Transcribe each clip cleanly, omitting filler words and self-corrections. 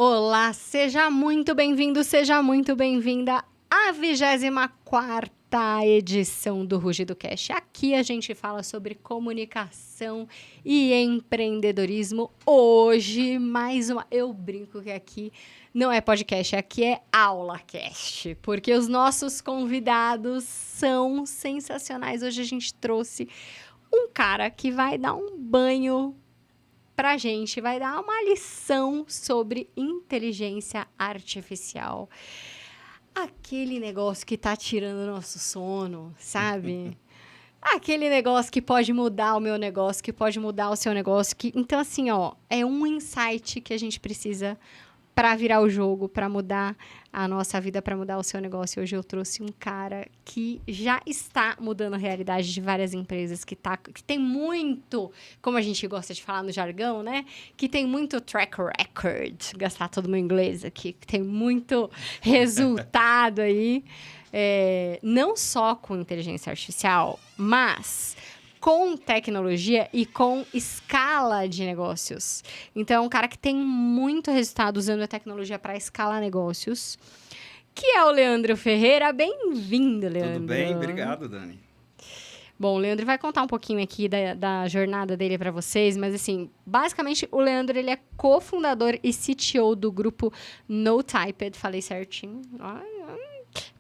Olá, seja muito bem-vindo, seja muito bem-vinda à 24ª edição do Rugido Cast. Aqui a gente fala sobre comunicação e empreendedorismo. Hoje, mais uma... Eu brinco que aqui não é podcast, aqui é AulaCast, porque os nossos convidados são sensacionais. Hoje a gente trouxe um cara que vai dar um banho pra gente, vai dar uma lição sobre inteligência artificial. Aquele negócio que tá tirando o nosso sono, sabe? Aquele negócio que pode mudar o meu negócio, que pode mudar o seu negócio. Então, assim, ó, é um insight que a gente precisa para virar o jogo, para mudar a nossa vida, para mudar o seu negócio. Hoje eu trouxe um cara que já está mudando a realidade de várias empresas, que tem muito, como a gente gosta de falar no jargão, né? Que tem muito track record, gastar todo o meu inglês aqui, que tem muito resultado aí, não só com inteligência artificial, mas com tecnologia e com escala de negócios. Então, é um cara que tem muito resultado usando a tecnologia para escalar negócios, que é o Leandro Ferreira. Bem-vindo, Leandro. Tudo bem? Obrigado, Dani. Bom, o Leandro vai contar um pouquinho aqui da jornada dele para vocês, mas, assim, basicamente, o Leandro, ele é cofundador e CTO do grupo NoTyped, falei certinho,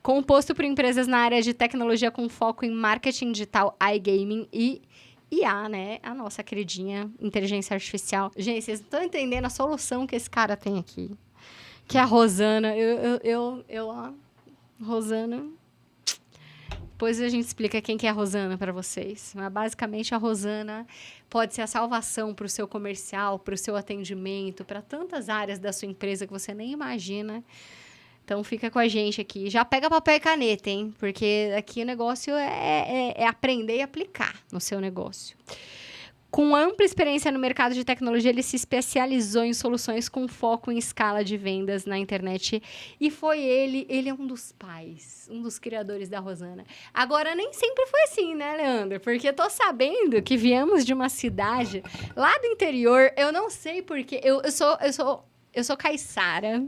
composto por empresas na área de tecnologia com foco em marketing digital, iGaming e IA, né? A nossa queridinha inteligência artificial. Gente, vocês não estão entendendo a solução que esse cara tem aqui. Que é a Rosana. Rosana... Depois a gente explica quem que é a Rosana para vocês. Mas, basicamente, a Rosana pode ser a salvação para o seu comercial, para o seu atendimento, para tantas áreas da sua empresa que você nem imagina. Então, fica com a gente aqui. Já pega papel e caneta, hein? Porque aqui o negócio é aprender e aplicar no seu negócio. Com ampla experiência no mercado de tecnologia, ele se especializou em soluções com foco em escala de vendas na internet. E foi ele é um dos pais, um dos criadores da Rosana. Agora, nem sempre foi assim, né, Leandro? Porque eu tô sabendo que viemos de uma cidade lá do interior. Eu não sei porquê. Eu sou caiçara.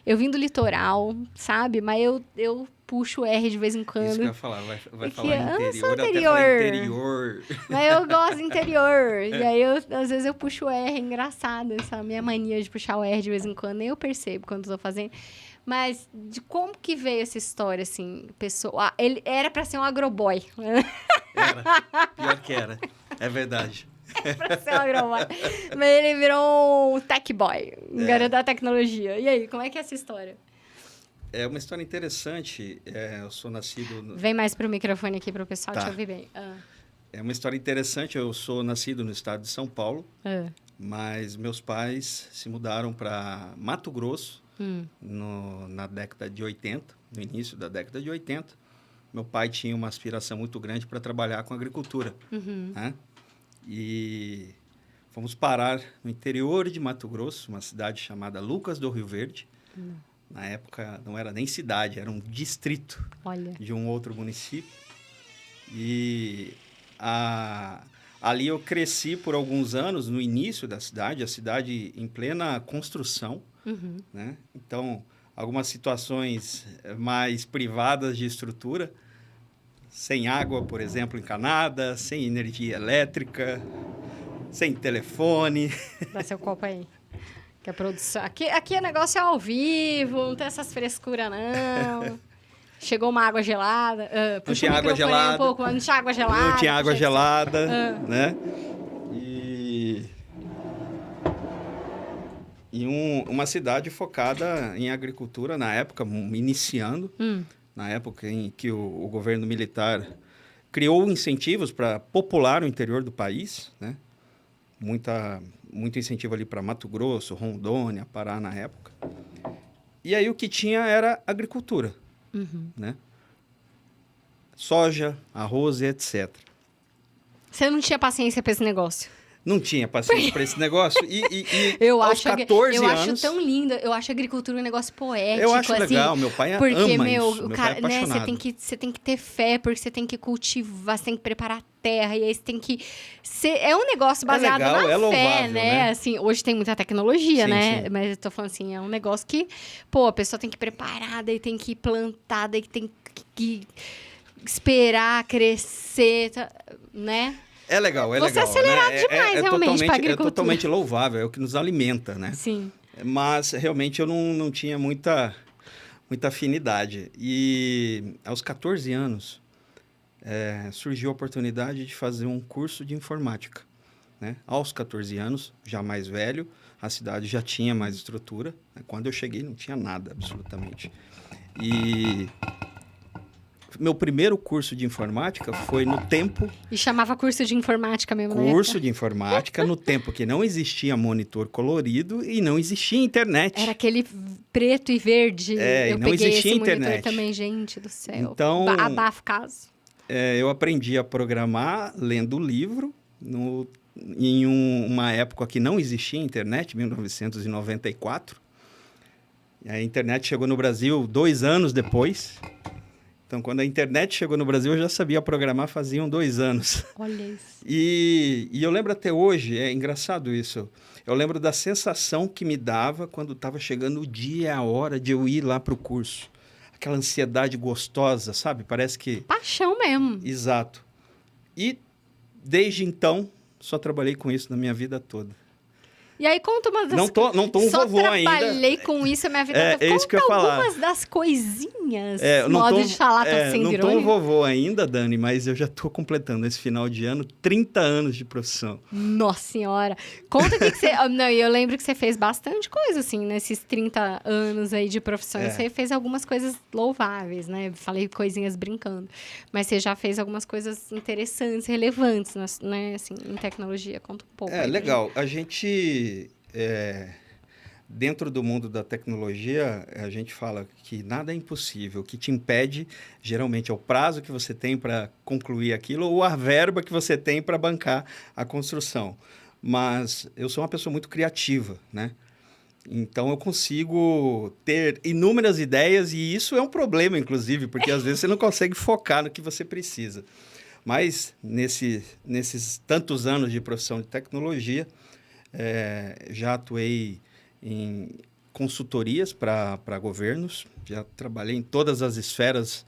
Eu vim do litoral, sabe? Mas eu puxo R de vez em quando. Isso que eu ia falar. Vai falar eu não sou interior. Mas eu gosto do interior. E aí, às vezes, eu puxo o R. É engraçado essa minha mania de puxar o R de vez em quando. Nem eu percebo quando estou fazendo. Mas de como que veio essa história, assim? Pessoa, ele era para ser um agroboy. Era. Pior que era. É verdade. Pra ser um agroboy. Mas ele virou um tech boy, um garoto da tecnologia. E aí, como é que é essa história? É uma história interessante. Eu sou nascido... Vem mais pro microfone aqui para o pessoal te ouvir bem. É uma história interessante. Eu sou nascido no estado de São Paulo, mas meus pais se mudaram para Mato Grosso na década de 80, no início da década de 80. Meu pai tinha uma aspiração muito grande para trabalhar com agricultura, né? E fomos parar no interior de Mato Grosso, uma cidade chamada Lucas do Rio Verde. Na época não era nem cidade, era um distrito de um outro município. E ali eu cresci por alguns anos no início da cidade, a cidade em plena construção, né? Então, algumas situações mais privadas de estrutura, sem água, por exemplo, encanada, sem energia elétrica, sem telefone. Dá seu copo aí. Que a produção... Aqui o negócio é ao vivo, não tem essas frescuras, não. Chegou uma água gelada. Não tinha água gelada. Um pouco, não tinha água gelada. Não tinha água gelada, né? E uma cidade focada em agricultura, na época, iniciando... Na época em que o governo militar criou incentivos para popular o interior do país, né? Muito incentivo ali para Mato Grosso, Rondônia, Pará na época. E aí o que tinha era agricultura, né? Soja, arroz e etc. Você não tinha paciência para esse negócio? Não tinha paciência para esse negócio. Eu aos 14 eu anos... acho tão linda. Eu acho a agricultura um negócio poético. Eu acho assim, legal. Meu pai porque, ama meu, isso. O meu cara, pai é né, apaixonado. você tem que ter fé, porque você tem que cultivar, você tem que preparar a terra. E aí você tem que... É um negócio baseado legal, na fé, louvável, né? Assim, hoje tem muita tecnologia, sim, né? sim. Mas eu tô falando assim, é um negócio que... Pô, a pessoa tem que preparar, daí tem que plantar, daí tem que esperar crescer, né? É legal, é Você legal. é acelerado né? demais, realmente, para agricultura. É totalmente louvável, é o que nos alimenta, né? Sim. Mas, realmente, eu não tinha muita afinidade. E, aos 14 anos, surgiu a oportunidade de fazer um curso de informática. Né? Aos 14 anos, já mais velho, a cidade já tinha mais estrutura. Quando eu cheguei, não tinha nada, absolutamente. E... meu primeiro curso de informática foi no tempo... E chamava curso de informática mesmo, né? Curso de informática no tempo que não existia monitor colorido e não existia internet. Era aquele preto e verde. Eu não peguei existia esse internet monitor também, gente do céu. Então, abafo caso. Eu aprendi a programar lendo o livro em uma época que não existia internet, 1994. A internet chegou no Brasil 2 anos depois. Então, quando a internet chegou no Brasil, eu já sabia programar faziam 2 anos. Olha isso. E eu lembro até hoje, é engraçado isso, eu lembro da sensação que me dava quando estava chegando o dia, a hora de eu ir lá para o curso. Aquela ansiedade gostosa, sabe? Parece que... paixão mesmo. Exato. E, desde então, só trabalhei com isso na minha vida toda. E aí, conta uma das... Não tô um vovô ainda. Só trabalhei com isso a minha vida toda. É isso que eu ia falar. Algumas das coisinhas, modo de falar, tá sendo não irônico. tô um vovô ainda, Dani, mas eu já tô completando esse final de ano 30 anos de profissão. Nossa Senhora. Conta o que você... Não, eu lembro que você fez bastante coisa, assim, nesses 30 anos aí de profissão. Você fez algumas coisas louváveis, né? Falei coisinhas brincando. Mas você já fez algumas coisas interessantes, relevantes, né? Assim, em tecnologia. Conta um pouco. Legal. A gente... dentro do mundo da tecnologia, a gente fala que nada é impossível. O que te impede, geralmente, é o prazo que você tem para concluir aquilo ou a verba que você tem para bancar a construção. Mas eu sou uma pessoa muito criativa, né? Então, eu consigo ter inúmeras ideias e isso é um problema, inclusive, porque às vezes você não consegue focar no que você precisa. Mas, nesses tantos anos de profissão de tecnologia, já atuei em consultorias para governos, já trabalhei em todas as esferas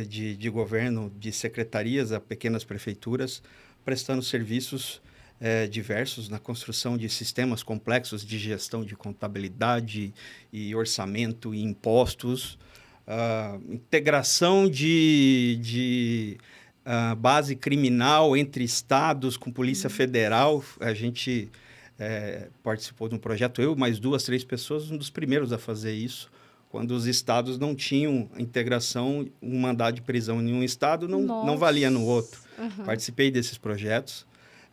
de governo, de secretarias a pequenas prefeituras, prestando serviços diversos na construção de sistemas complexos de gestão de contabilidade e orçamento e impostos, integração de base criminal entre estados com Polícia Federal. A gente participou de um projeto, eu mais 2, 3 pessoas, um dos primeiros a fazer isso, quando os estados não tinham integração, um mandado de prisão em um estado não valia no outro. Uhum. Participei desses projetos.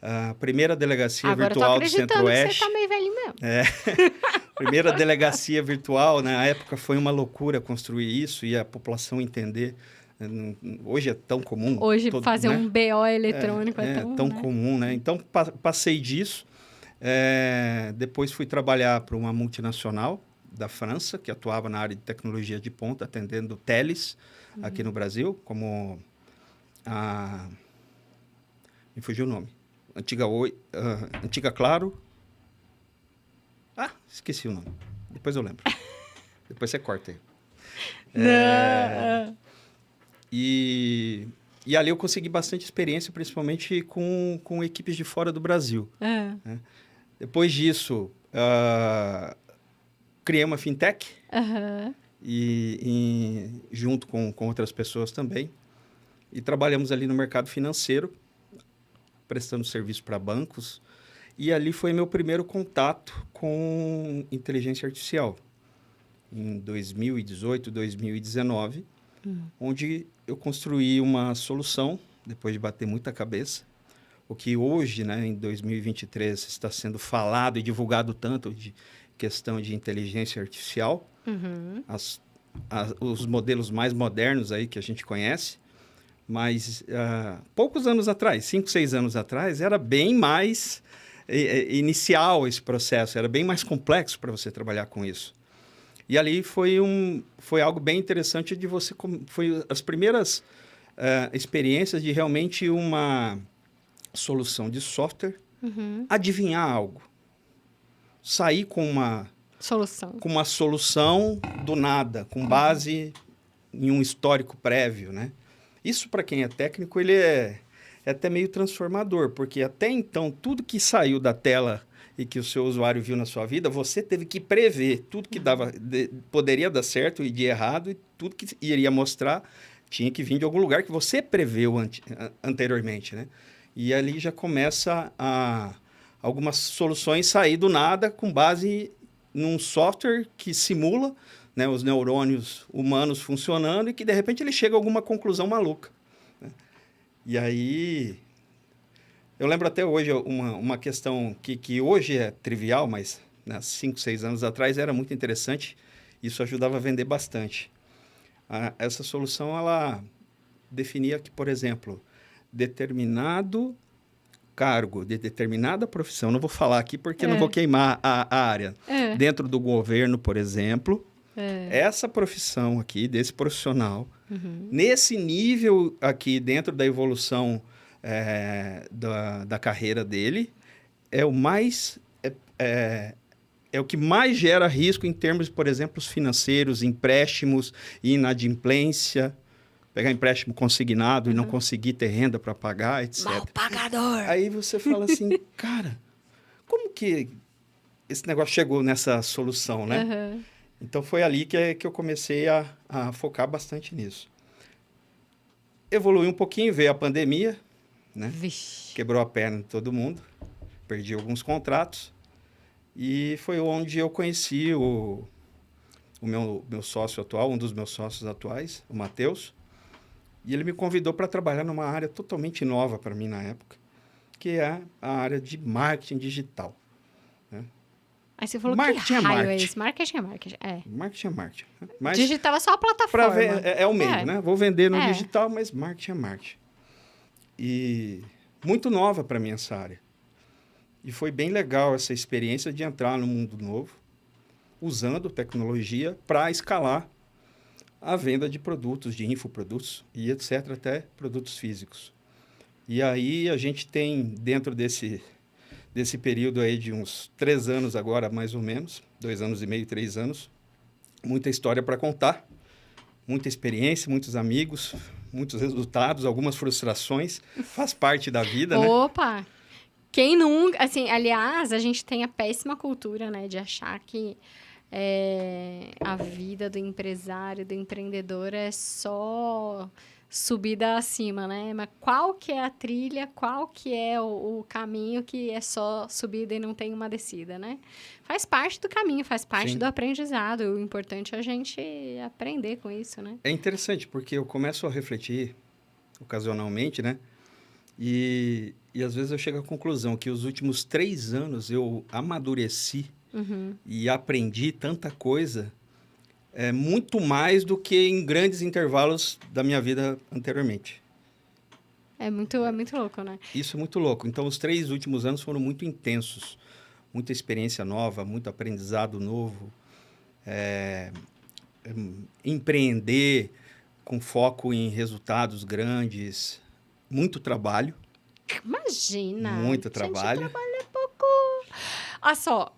A primeira delegacia Agora virtual do Centro-Oeste. Você tá meio velho mesmo. Primeira delegacia virtual, na época foi uma loucura construir isso e a população entender. Hoje é tão comum. Hoje fazer um BO eletrônico é tão comum, né? Então, passei disso. Depois fui trabalhar para uma multinacional da França, que atuava na área de tecnologia de ponta, atendendo teles aqui no Brasil, como me fugiu o nome. Antiga Claro. Esqueci o nome. Depois eu lembro. Depois você corta aí. E ali eu consegui bastante experiência, principalmente com equipes de fora do Brasil. Né? Depois disso, criei uma fintech, junto com outras pessoas também. E trabalhamos ali no mercado financeiro, prestando serviço para bancos. E ali foi meu primeiro contato com inteligência artificial, em 2018, 2019, onde eu construí uma solução, depois de bater muita cabeça, o que hoje, né, em 2023, está sendo falado e divulgado tanto de questão de inteligência artificial, os modelos mais modernos aí que a gente conhece, Mas poucos anos atrás, 5, 6 anos atrás, era bem mais inicial esse processo, era bem mais complexo para você trabalhar com isso. E ali foi algo bem interessante de você... Foi as primeiras experiências de realmente uma solução de software, adivinhar algo. Sair com uma solução do nada, com base em um histórico prévio, né? Isso, para quem é técnico, ele é até meio transformador, porque até então, tudo que saiu da tela e que o seu usuário viu na sua vida, você teve que prever tudo que poderia dar certo e de errado, e tudo que iria mostrar tinha que vir de algum lugar que você preveu anteriormente, né? E ali já começa algumas soluções sair do nada com base num software que simula, né, os neurônios humanos funcionando e que, de repente, ele chega a alguma conclusão maluca, né? E aí... Eu lembro até hoje uma questão que hoje é trivial, mas 5, 6 anos atrás era muito interessante. Isso ajudava a vender bastante. Essa solução, ela definia que, por exemplo, determinado cargo de determinada profissão, não vou falar aqui porque não vou queimar a área, dentro do governo, por exemplo, essa profissão aqui, desse profissional, nesse nível aqui, dentro da evolução da carreira dele, é o que mais gera risco em termos, por exemplo, financeiros, empréstimos, inadimplência, pegar empréstimo consignado e não conseguir ter renda para pagar, etc. Mal pagador! Aí você fala assim, cara, como que esse negócio chegou nessa solução, né? Então, foi ali que eu comecei a focar bastante nisso. Evoluí um pouquinho, veio a pandemia, né? Vixe. Quebrou a perna de todo mundo, perdi alguns contratos, e foi onde eu conheci o meu sócio atual, um dos meus sócios atuais, o Matheus, e ele me convidou para trabalhar numa área totalmente nova para mim na época, que é a área de marketing digital, né? Aí você falou marketing que raio marketing. É esse? Marketing é marketing, Marketing é marketing. Mas digital é só a plataforma. é o meio, né? Vou vender no digital, mas marketing é marketing. E muito nova para mim essa área. E foi bem legal essa experiência de entrar no mundo novo, usando tecnologia para escalar a venda de produtos, de infoprodutos e etc., até produtos físicos. E aí a gente tem, dentro desse período aí de uns 3 anos agora, mais ou menos, 2 anos e meio, 3 anos, muita história para contar, muita experiência, muitos amigos, muitos resultados, algumas frustrações, faz parte da vida, né? Opa! Quem nunca... Assim, aliás, a gente tem a péssima cultura, né, de achar que a vida do empresário, do empreendedor é só subida acima, né? Mas qual que é a trilha, qual que é o caminho que é só subida e não tem uma descida, né? Faz parte do caminho, faz parte do aprendizado. O importante é a gente aprender com isso, né? É interessante, porque eu começo a refletir ocasionalmente, né? E às vezes eu chego à conclusão que os últimos 3 anos eu amadureci e aprendi tanta coisa, muito mais do que em grandes intervalos da minha vida anteriormente. É muito louco, né? Isso é muito louco. Então, os 3 últimos anos foram muito intensos. Muita experiência nova, muito aprendizado novo. Empreender com foco em resultados grandes. Muito trabalho. Imagina! Muito trabalho. Gente, trabalho é pouco. Olha só,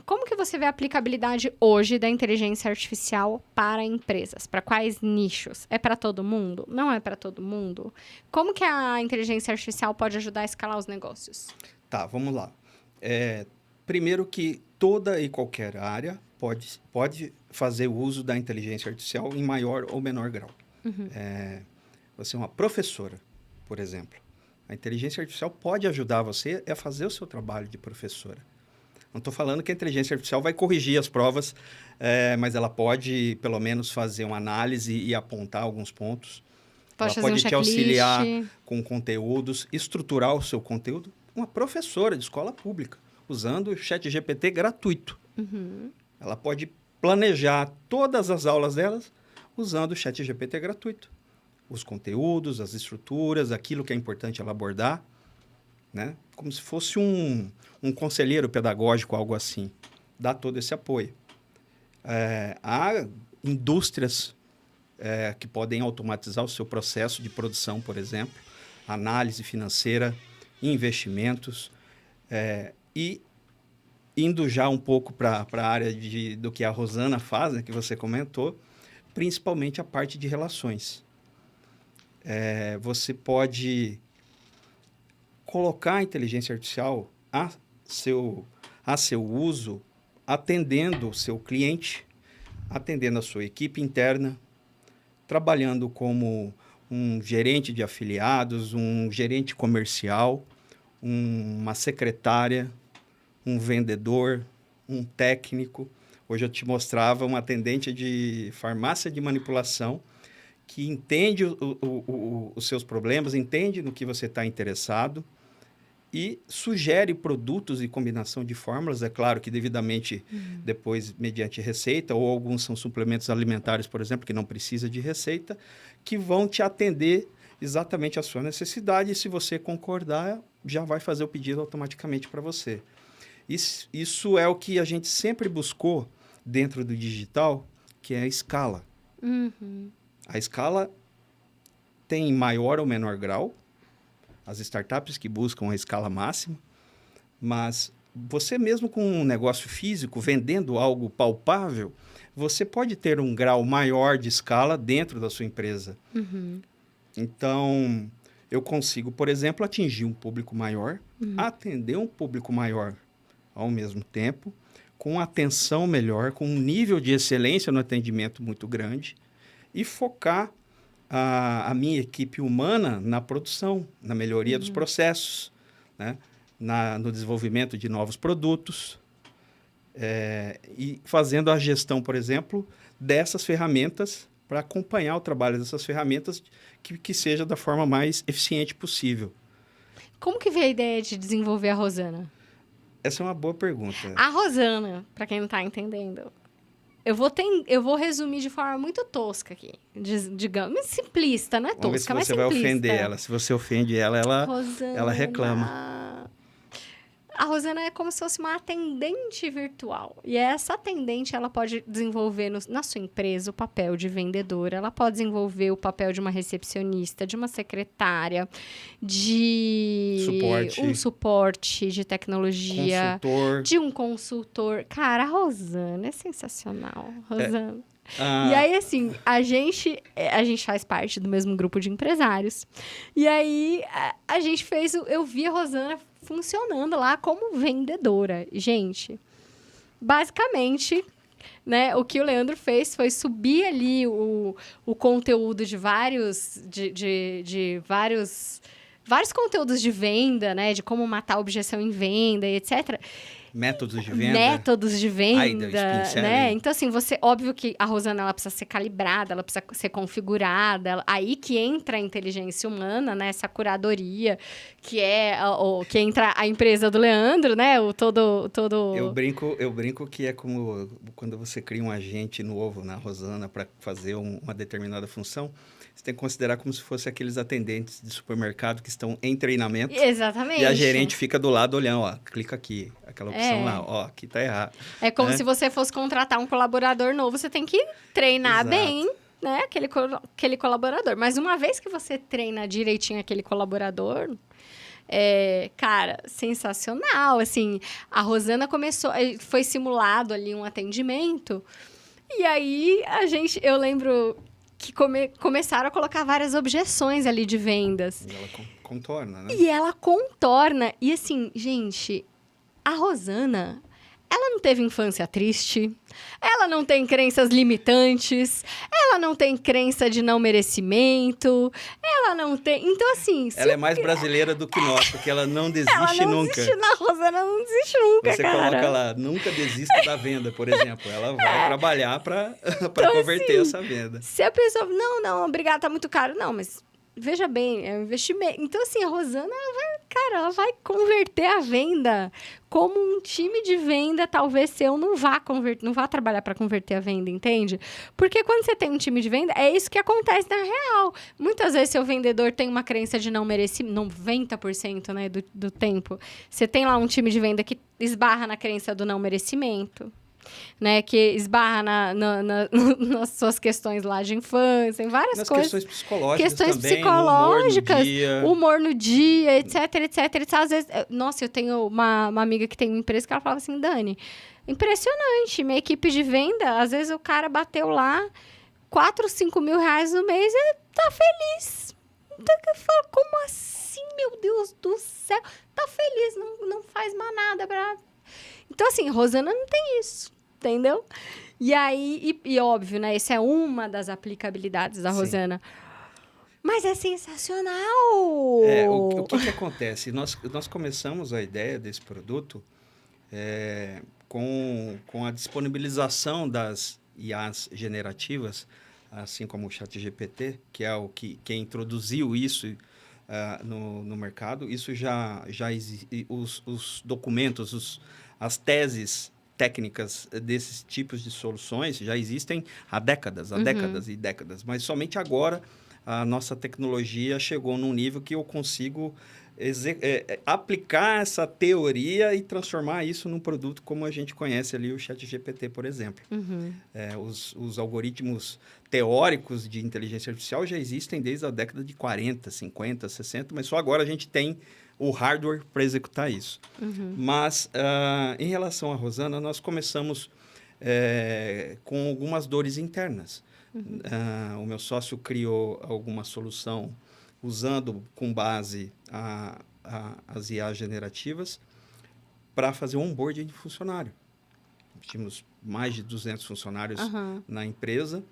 como que você vê a aplicabilidade hoje da inteligência artificial para empresas? Para quais nichos? É para todo mundo? Não é para todo mundo? Como que a inteligência artificial pode ajudar a escalar os negócios? Tá, vamos lá. Primeiro que toda e qualquer área pode fazer uso da inteligência artificial em maior ou menor grau. Você é uma professora, por exemplo. A inteligência artificial pode ajudar você a fazer o seu trabalho de professora. Não estou falando que a inteligência artificial vai corrigir as provas, mas ela pode, pelo menos, fazer uma análise e apontar alguns pontos. Ela pode te auxiliar com conteúdos, estruturar o seu conteúdo. Uma professora de escola pública, usando o ChatGPT gratuito. Ela pode planejar todas as aulas delas usando o ChatGPT gratuito. os conteúdos, as estruturas, aquilo que é importante ela abordar, né? Como se fosse um conselheiro pedagógico, algo assim. Dá todo esse apoio. Há indústrias que podem automatizar o seu processo de produção, por exemplo, análise financeira, investimentos, e indo já um pouco para a área do que a Rosana faz, né, que você comentou, principalmente a parte de relações. Você pode colocar a inteligência artificial a seu uso, atendendo o seu cliente, atendendo a sua equipe interna, trabalhando como um gerente de afiliados, um gerente comercial, uma secretária, um vendedor, um técnico. Hoje eu te mostrava uma atendente de farmácia de manipulação que entende os seus problemas, entende no que você está interessado e sugere produtos e combinação de fórmulas, é claro que devidamente depois mediante receita, ou alguns são suplementos alimentares, por exemplo, que não precisa de receita, que vão te atender exatamente a sua necessidade e se você concordar, já vai fazer o pedido automaticamente para você. Isso é o que a gente sempre buscou dentro do digital, que é a escala. A escala tem maior ou menor grau, as startups que buscam a escala máxima, mas você mesmo com um negócio físico, vendendo algo palpável, você pode ter um grau maior de escala dentro da sua empresa. Então, eu consigo, por exemplo, atingir um público maior, atender um público maior ao mesmo tempo, com atenção melhor, com um nível de excelência no atendimento muito grande e focar a minha equipe humana na produção, na melhoria dos processos, né? No desenvolvimento de novos produtos e fazendo a gestão, por exemplo, dessas ferramentas para acompanhar o trabalho dessas ferramentas que seja da forma mais eficiente possível. Como que veio a ideia de desenvolver a Rosana? Essa é uma boa pergunta. A Rosana, para quem não está entendendo, eu vou resumir de forma muito tosca aqui, digamos, simplista, não é tosca, Vamos ver se mas você simplista. vai ofender ela. Se você ofende ela reclama. A Rosana é como se fosse uma atendente virtual. E essa atendente, ela pode desenvolver na sua empresa o papel de vendedora, ela pode desenvolver o papel de uma recepcionista, de uma secretária, de um suporte de tecnologia, de um consultor. Cara, a Rosana é sensacional. Rosana. E aí, assim, a gente faz parte do mesmo grupo de empresários. E aí, a gente eu vi a Rosana funcionando lá como vendedora. Gente, basicamente, né, o que o Leandro fez foi subir ali o conteúdo de vários conteúdos de venda, né, de como matar a objeção em venda e etc. Métodos de venda. Né? Então, assim, óbvio que a Rosana, ela precisa ser calibrada, ela precisa ser configurada. Aí que entra a inteligência humana, né? Essa curadoria, que que entra a empresa do Leandro, né? Eu brinco que é como quando você cria um agente novo na Rosana para fazer uma determinada função. Você tem que considerar como se fosse aqueles atendentes de supermercado que estão em treinamento. Exatamente. E a gerente fica do lado olhando, ó, clica aqui, aquela opção lá, ó, aqui tá errado. É como se você fosse contratar um colaborador novo, você tem que treinar bem, né, aquele colaborador. Mas uma vez que você treina direitinho aquele colaborador, cara, sensacional. Assim, a Rosana foi simulado ali um atendimento, e aí eu lembro que começaram a colocar várias objeções ali de vendas. E ela contorna, né? E ela contorna. E assim, gente, a Rosana, ela não teve infância triste, ela não tem crenças limitantes, ela não tem crença de não merecimento, ela não tem... Então, assim... Ela é mais brasileira do que nós, porque ela não desiste nunca. A Rosana não desiste nunca, Você cara. coloca lá, nunca desista da venda, por exemplo. Ela vai trabalhar para então, converter essa venda. Se a pessoa... Não, obrigada, tá muito caro. Não, mas... Veja bem, é um investimento. Então, assim, a Rosana, cara, ela vai converter a venda como um time de venda, talvez seu não vá trabalhar para converter a venda, entende? Porque quando você tem um time de venda, é isso que acontece na real. Muitas vezes seu vendedor tem uma crença de não merecimento, 90%, né, do tempo. Você tem lá um time de venda que esbarra na crença do não merecimento, né, que esbarra nas suas questões lá de infância, em várias coisas. Questões psicológicas questões também, psicológicas, humor no dia, etc, etc. Às vezes, nossa, eu tenho uma amiga que tem uma empresa que ela falava assim, Dani, impressionante, minha equipe de venda, às vezes o cara bateu lá 4, 5 mil reais no mês e tá feliz. Então, eu falo, como assim, meu Deus do céu? Tá feliz, não faz mais nada pra... Então, assim, Rosana não tem isso, entendeu? E aí, e óbvio, né? Essa é uma das aplicabilidades da Rosana. Mas é sensacional! O que acontece? Nós começamos a ideia desse produto com a disponibilização das IAs generativas, assim como o ChatGPT, que é quem introduziu isso no mercado. Isso já existe. Os documentos, as teses técnicas desses tipos de soluções já existem há décadas e décadas, mas somente agora a nossa tecnologia chegou num nível que eu consigo aplicar essa teoria e transformar isso num produto como a gente conhece ali o ChatGPT, por exemplo. Os algoritmos teóricos de inteligência artificial já existem desde a década de 40, 50, 60, mas só agora a gente tem o hardware para executar isso. Mas, em relação à Rosana, nós começamos com algumas dores internas. O meu sócio criou alguma solução usando com base as IA generativas para fazer o onboarding de funcionário. Tínhamos mais de 200 funcionários na empresa.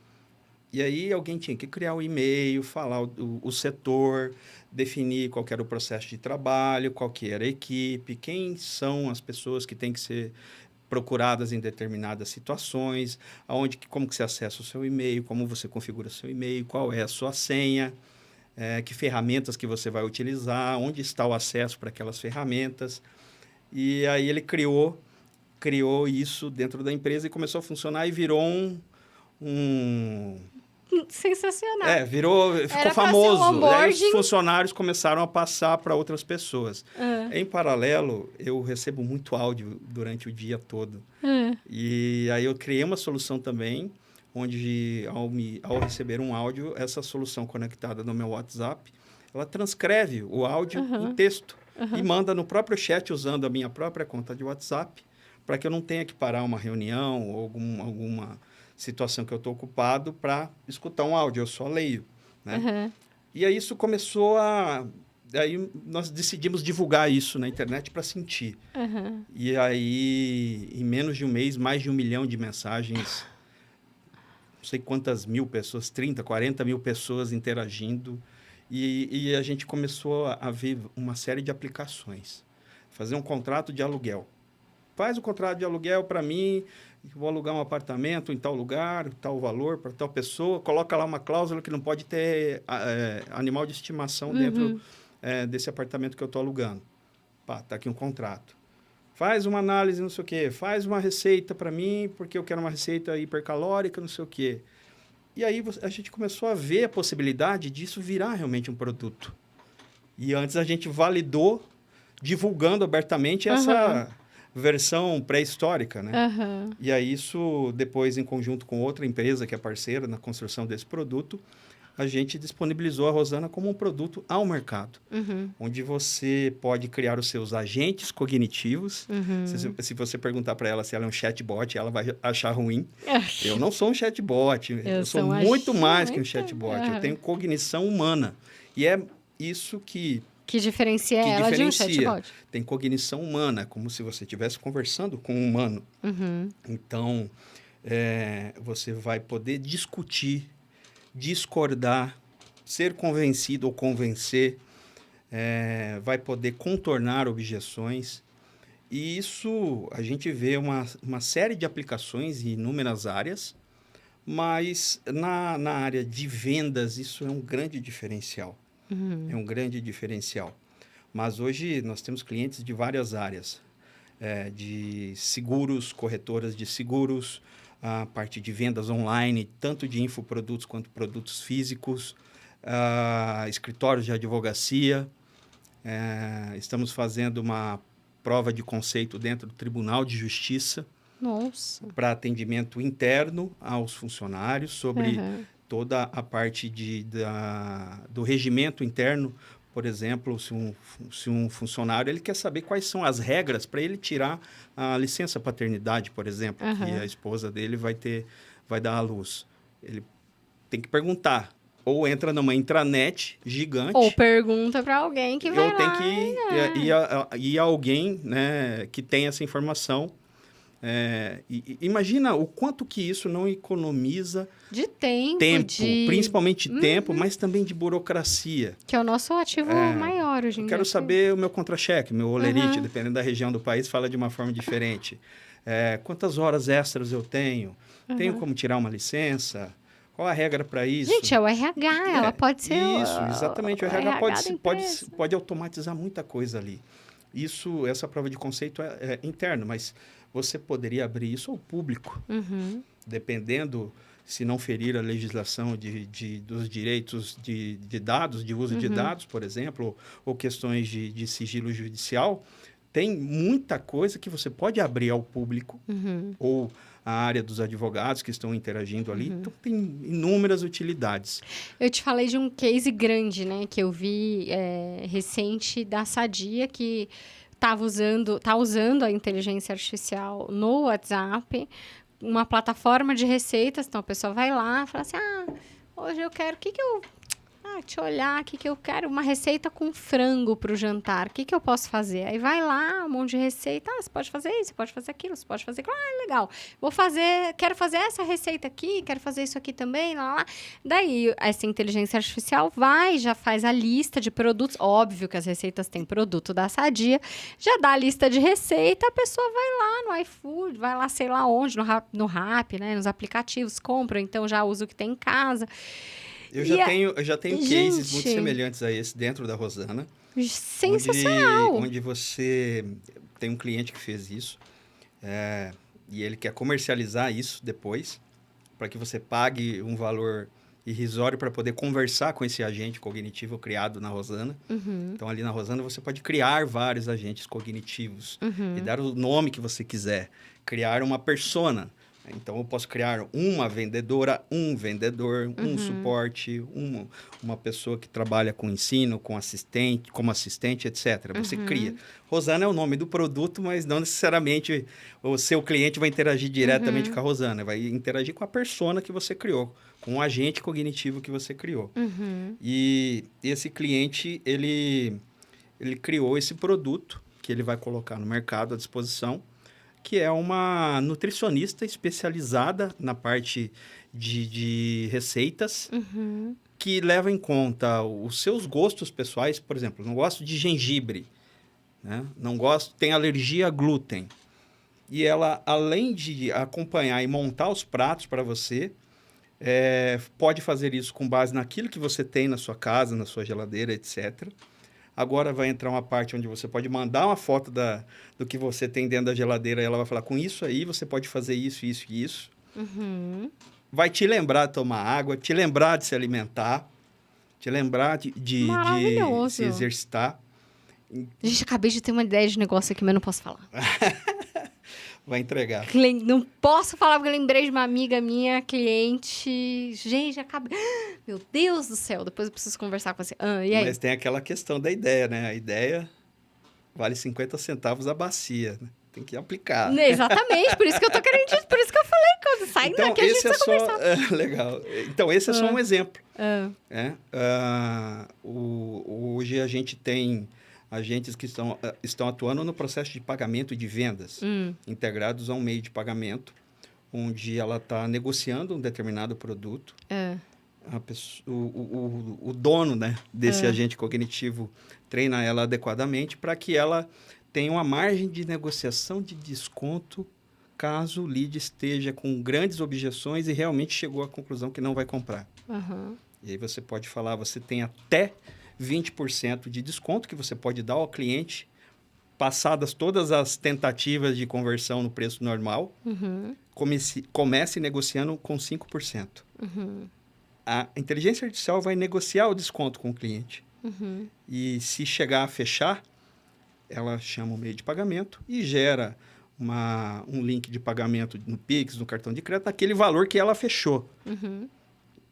E aí alguém tinha que criar o e-mail, falar o setor, definir qual que era o processo de trabalho, qual que era a equipe, quem são as pessoas que têm que ser procuradas em determinadas situações, como que você acessa o seu e-mail, como você configura o seu e-mail, qual é a sua senha, que ferramentas que você vai utilizar, onde está o acesso para aquelas ferramentas. E aí ele criou isso dentro da empresa e começou a funcionar e virou sensacional. Ficou famoso. Aí os funcionários começaram a passar para outras pessoas. Em paralelo, eu recebo muito áudio durante o dia todo. E aí eu criei uma solução também, onde ao receber um áudio, essa solução conectada no meu WhatsApp, ela transcreve o áudio em texto e manda no próprio chat usando a minha própria conta de WhatsApp, para que eu não tenha que parar uma reunião ou alguma situação que eu estou ocupado para escutar um áudio, eu só leio, né? E aí isso começou Aí nós decidimos divulgar isso na internet para sentir. E aí, em menos de um mês, mais de 1 milhão de mensagens, não sei quantas mil pessoas, 30, 40 mil pessoas interagindo. E a gente começou a ver uma série de aplicações. Fazer um contrato de aluguel. Faz o contrato de aluguel para mim, vou alugar um apartamento em tal lugar, tal valor, para tal pessoa, coloca lá uma cláusula que não pode ter animal de estimação dentro desse apartamento que eu estou alugando. Tá aqui um contrato. Faz uma análise, não sei o quê, faz uma receita para mim, porque eu quero uma receita hipercalórica, não sei o quê. E aí a gente começou a ver a possibilidade disso virar realmente um produto. E antes a gente validou, divulgando abertamente essa versão pré-histórica, né? E aí isso, depois, em conjunto com outra empresa que é parceira na construção desse produto, a gente disponibilizou a Rosana como um produto ao mercado, onde você pode criar os seus agentes cognitivos. Se você perguntar para ela se ela é um chatbot, ela vai achar ruim. Eu não sou um chatbot, eu sou muito mais que um chatbot. Eu tenho cognição humana. E é isso que diferencia ela de um chatbot. Tem cognição humana, como se você estivesse conversando com um humano. Então, você vai poder discutir, discordar, ser convencido ou convencer, vai poder contornar objeções. E isso, a gente vê uma série de aplicações em inúmeras áreas, mas na área de vendas, isso é um grande diferencial. É um grande diferencial. Mas hoje nós temos clientes de várias áreas, de seguros, corretoras de seguros, a parte de vendas online, tanto de infoprodutos quanto produtos físicos, escritórios de advocacia. Estamos fazendo uma prova de conceito dentro do Tribunal de Justiça para atendimento interno aos funcionários sobre toda a parte do regimento interno. Por exemplo, se um funcionário ele quer saber quais são as regras para ele tirar a licença paternidade, por exemplo, que a esposa dele vai dar à luz. Ele tem que perguntar. Ou entra numa intranet gigante. Ou pergunta para alguém que vai lá. Ou tem que ir a alguém, né, que tem essa informação. Imagina o quanto que isso não economiza de tempo, principalmente tempo, mas também de burocracia. Que é o nosso ativo maior hoje em dia. Quero saber o meu contra-cheque, meu olerite, dependendo da região do país, fala de uma forma diferente. Quantas horas extras eu tenho? Tenho como tirar uma licença? Qual a regra para isso? Gente, é o RH, ela pode ser... Isso, exatamente. O RH pode automatizar muita coisa ali. Essa prova de conceito é interno, mas você poderia abrir isso ao público, dependendo, se não ferir a legislação dos direitos de dados, de uso de dados, por exemplo, ou questões de sigilo judicial. Tem muita coisa que você pode abrir ao público, ou a área dos advogados que estão interagindo ali. Então, tem inúmeras utilidades. Eu te falei de um case grande, né, que eu vi recente da Sadia, que tá usando a inteligência artificial no WhatsApp, uma plataforma de receitas. Então, a pessoa vai lá e fala assim, hoje eu quero... deixa eu olhar aqui que eu quero uma receita com frango para o jantar. O que eu posso fazer? Aí vai lá, um monte de receita. Você pode fazer isso, você pode fazer aquilo, você pode fazer aquilo. Legal. Quero fazer essa receita aqui, quero fazer isso aqui também, lá. Daí, essa inteligência artificial já faz a lista de produtos. Óbvio que as receitas têm produto da Sadia. Já dá a lista de receita, a pessoa vai lá no iFood, vai lá sei lá onde, no Rappi, né, nos aplicativos, compra, então já usa o que tem em casa. Eu já tenho cases muito semelhantes a esse dentro da Rosana. Sensacional! Onde você tem um cliente que fez isso e ele quer comercializar isso depois para que você pague um valor irrisório para poder conversar com esse agente cognitivo criado na Rosana. Então, ali na Rosana, você pode criar vários agentes cognitivos e dar o nome que você quiser. Criar uma persona. Então, eu posso criar uma vendedora, um vendedor, um suporte, uma pessoa que trabalha com ensino, como assistente, etc. Você cria. Rosana é o nome do produto, mas não necessariamente o seu cliente vai interagir diretamente com a Rosana. Vai interagir com a persona que você criou, com o agente cognitivo que você criou. E esse cliente, ele criou esse produto que ele vai colocar no mercado à disposição, que é uma nutricionista especializada na parte de receitas, que leva em conta os seus gostos pessoais. Por exemplo, não gosto de gengibre, né? Tem alergia a glúten. E ela, além de acompanhar e montar os pratos para você, pode fazer isso com base naquilo que você tem na sua casa, na sua geladeira, etc. Agora vai entrar uma parte onde você pode mandar uma foto do que você tem dentro da geladeira e ela vai falar, com isso aí você pode fazer isso, isso e isso. Vai te lembrar de tomar água, te lembrar de se alimentar, te lembrar de se exercitar. Gente, acabei de ter uma ideia de negócio aqui, mas não posso falar. Vai entregar. Não posso falar porque eu lembrei de uma amiga minha, cliente. Gente, acabei... Meu Deus do céu, depois eu preciso conversar com você. E aí? Mas tem aquela questão da ideia, né? A ideia vale 50 centavos a bacia, né? Tem que aplicar. Exatamente, por isso que eu tô querendo dizer, por isso que eu falei, quando saindo daqui a gente precisa conversar. Legal. Então, esse é só um exemplo. Hoje a gente tem agentes que estão atuando no processo de pagamento e de vendas, integrados a um meio de pagamento, onde ela está negociando um determinado produto. O dono, né, desse agente cognitivo treina ela adequadamente para que ela tenha uma margem de negociação de desconto caso o lead esteja com grandes objeções e realmente chegou à conclusão que não vai comprar. E aí você pode falar, você tem até 20% de desconto que você pode dar ao cliente, passadas todas as tentativas de conversão no preço normal, comece negociando com 5%. A inteligência artificial vai negociar o desconto com o cliente. E se chegar a fechar, ela chama o meio de pagamento e gera um link de pagamento no Pix, no cartão de crédito, naquele valor que ela fechou.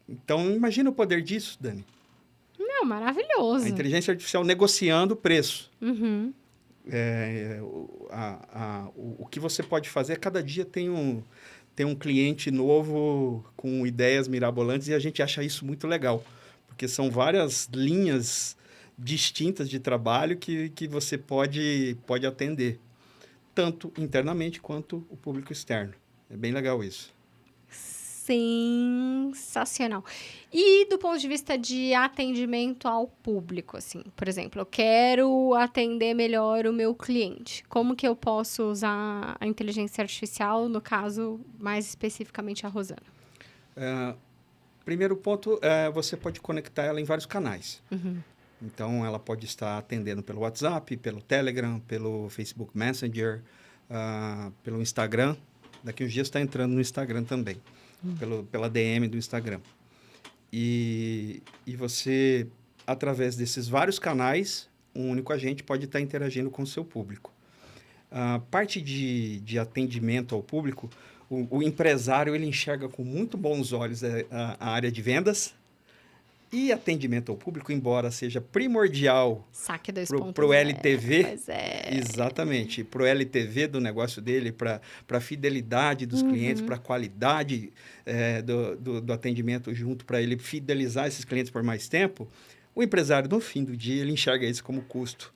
Então, imagina o poder disso, Dani. Não, maravilhoso. A inteligência artificial negociando o preço. O que você pode fazer, cada dia tem um cliente novo com ideias mirabolantes e a gente acha isso muito legal, porque são várias linhas distintas de trabalho que você pode atender, tanto internamente quanto o público externo. É bem legal isso. Sensacional. E do ponto de vista de atendimento ao público, assim, por exemplo, eu quero atender melhor o meu cliente. Como que eu posso usar a inteligência artificial, no caso, mais especificamente a Rosana? Primeiro ponto, você pode conectar ela em vários canais. Então, ela pode estar atendendo pelo WhatsApp, pelo Telegram, pelo Facebook Messenger, pelo Instagram. Daqui uns dias está entrando no Instagram também. Pela DM do Instagram. E você, através desses vários canais, um único agente pode estar interagindo com o seu público. A parte de atendimento ao público, o empresário ele enxerga com muito bons olhos a área de vendas e atendimento ao público, embora seja primordial para o LTV. Pois é. Exatamente. Para o LTV do negócio dele, para a fidelidade dos clientes, para a qualidade do atendimento junto, para ele fidelizar esses clientes por mais tempo, o empresário, no fim do dia, ele enxerga isso como custo.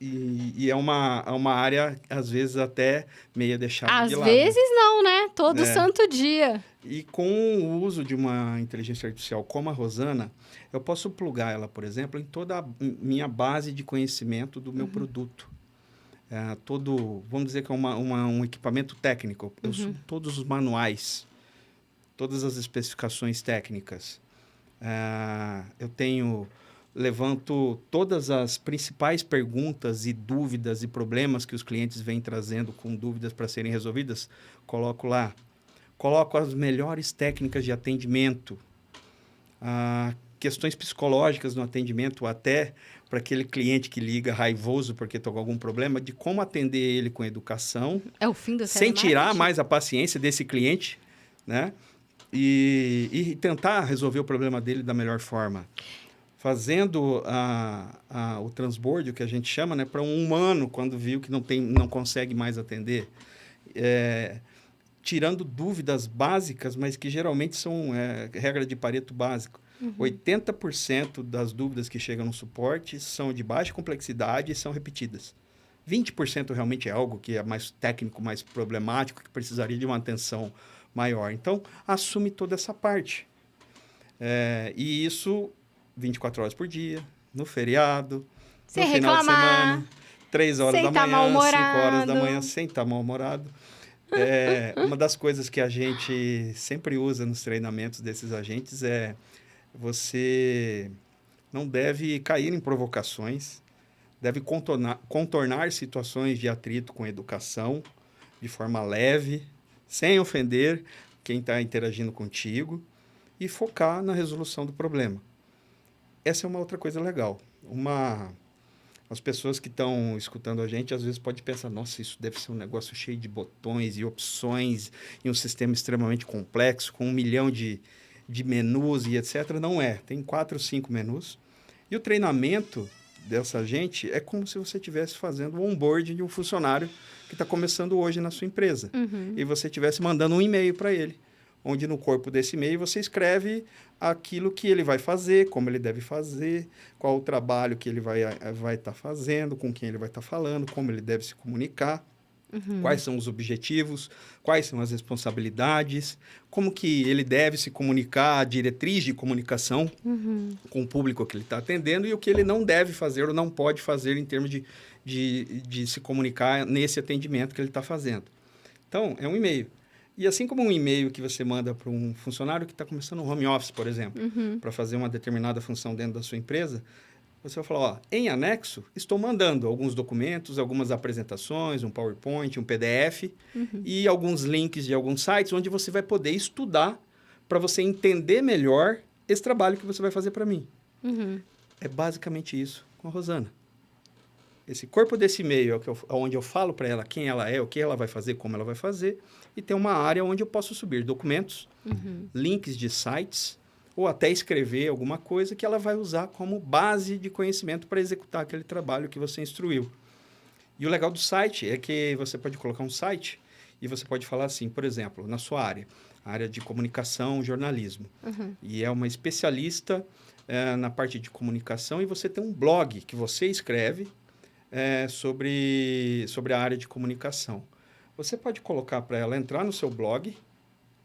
E é uma área, às vezes, até meio deixada de lado. Às vezes não, né? Todo santo dia. E com o uso de uma inteligência artificial como a Rosana, eu posso plugar ela, por exemplo, em toda a minha base de conhecimento do meu produto. Vamos dizer que é um equipamento técnico. Eu subo todos os manuais, todas as especificações técnicas. Levanto todas as principais perguntas e dúvidas e problemas que os clientes vêm trazendo com dúvidas para serem resolvidas, coloco lá. Coloco as melhores técnicas de atendimento, questões psicológicas no atendimento, até para aquele cliente que liga raivoso porque está com algum problema, de como atender ele com educação. É o fim do sem tirar mais a paciência desse cliente, né? E tentar resolver o problema dele da melhor forma. Fazendo o transbordo, que a gente chama, né, para um humano, quando viu que não consegue mais atender. Tirando dúvidas básicas, mas que geralmente são regra de Pareto básico. 80% das dúvidas que chegam no suporte são de baixa complexidade e são repetidas. 20% realmente é algo que é mais técnico, mais problemático, que precisaria de uma atenção maior. Então, assume toda essa parte. E isso 24 horas por dia, no feriado, no final de semana, 3 horas da manhã, 5 horas da manhã, sem estar mal-humorado. Uma das coisas que a gente sempre usa nos treinamentos desses agentes você não deve cair em provocações, deve contornar situações de atrito com educação, de forma leve, sem ofender quem está interagindo contigo e focar na resolução do problema. Essa é uma outra coisa legal. As pessoas que estão escutando a gente, às vezes, podem pensar, nossa, isso deve ser um negócio cheio de botões e opções e um sistema extremamente complexo, com 1 milhão de menus e etc. Não é. Tem 4 ou 5 menus. E o treinamento dessa gente é como se você estivesse fazendo o onboarding de um funcionário que está começando hoje na sua empresa. E você estivesse mandando um e-mail para ele, onde no corpo desse e-mail você escreve aquilo que ele vai fazer, como ele deve fazer, qual o trabalho que ele vai estar fazendo, com quem ele vai estar falando, como ele deve se comunicar, quais são os objetivos, quais são as responsabilidades, como que ele deve se comunicar, a diretriz de comunicação com o público que ele está atendendo e o que ele não deve fazer ou não pode fazer em termos de se comunicar nesse atendimento que ele está fazendo. Então, é um e-mail. E assim como um e-mail que você manda para um funcionário que está começando um home office, por exemplo, para fazer uma determinada função dentro da sua empresa, você vai falar, ó, em anexo, estou mandando alguns documentos, algumas apresentações, um PowerPoint, um PDF e alguns links de alguns sites onde você vai poder estudar para você entender melhor esse trabalho que você vai fazer para mim. É basicamente isso com a Rosana. Esse corpo desse e-mail é onde eu falo para ela quem ela é, o que ela vai fazer, como ela vai fazer, e tem uma área onde eu posso subir documentos, links de sites, ou até escrever alguma coisa que ela vai usar como base de conhecimento para executar aquele trabalho que você instruiu. E o legal do site é que você pode colocar um site e você pode falar assim, por exemplo, na sua área, a área de comunicação, jornalismo, e é uma especialista na parte de comunicação e você tem um blog que você escreve sobre a área de comunicação. Você pode colocar para ela entrar no seu blog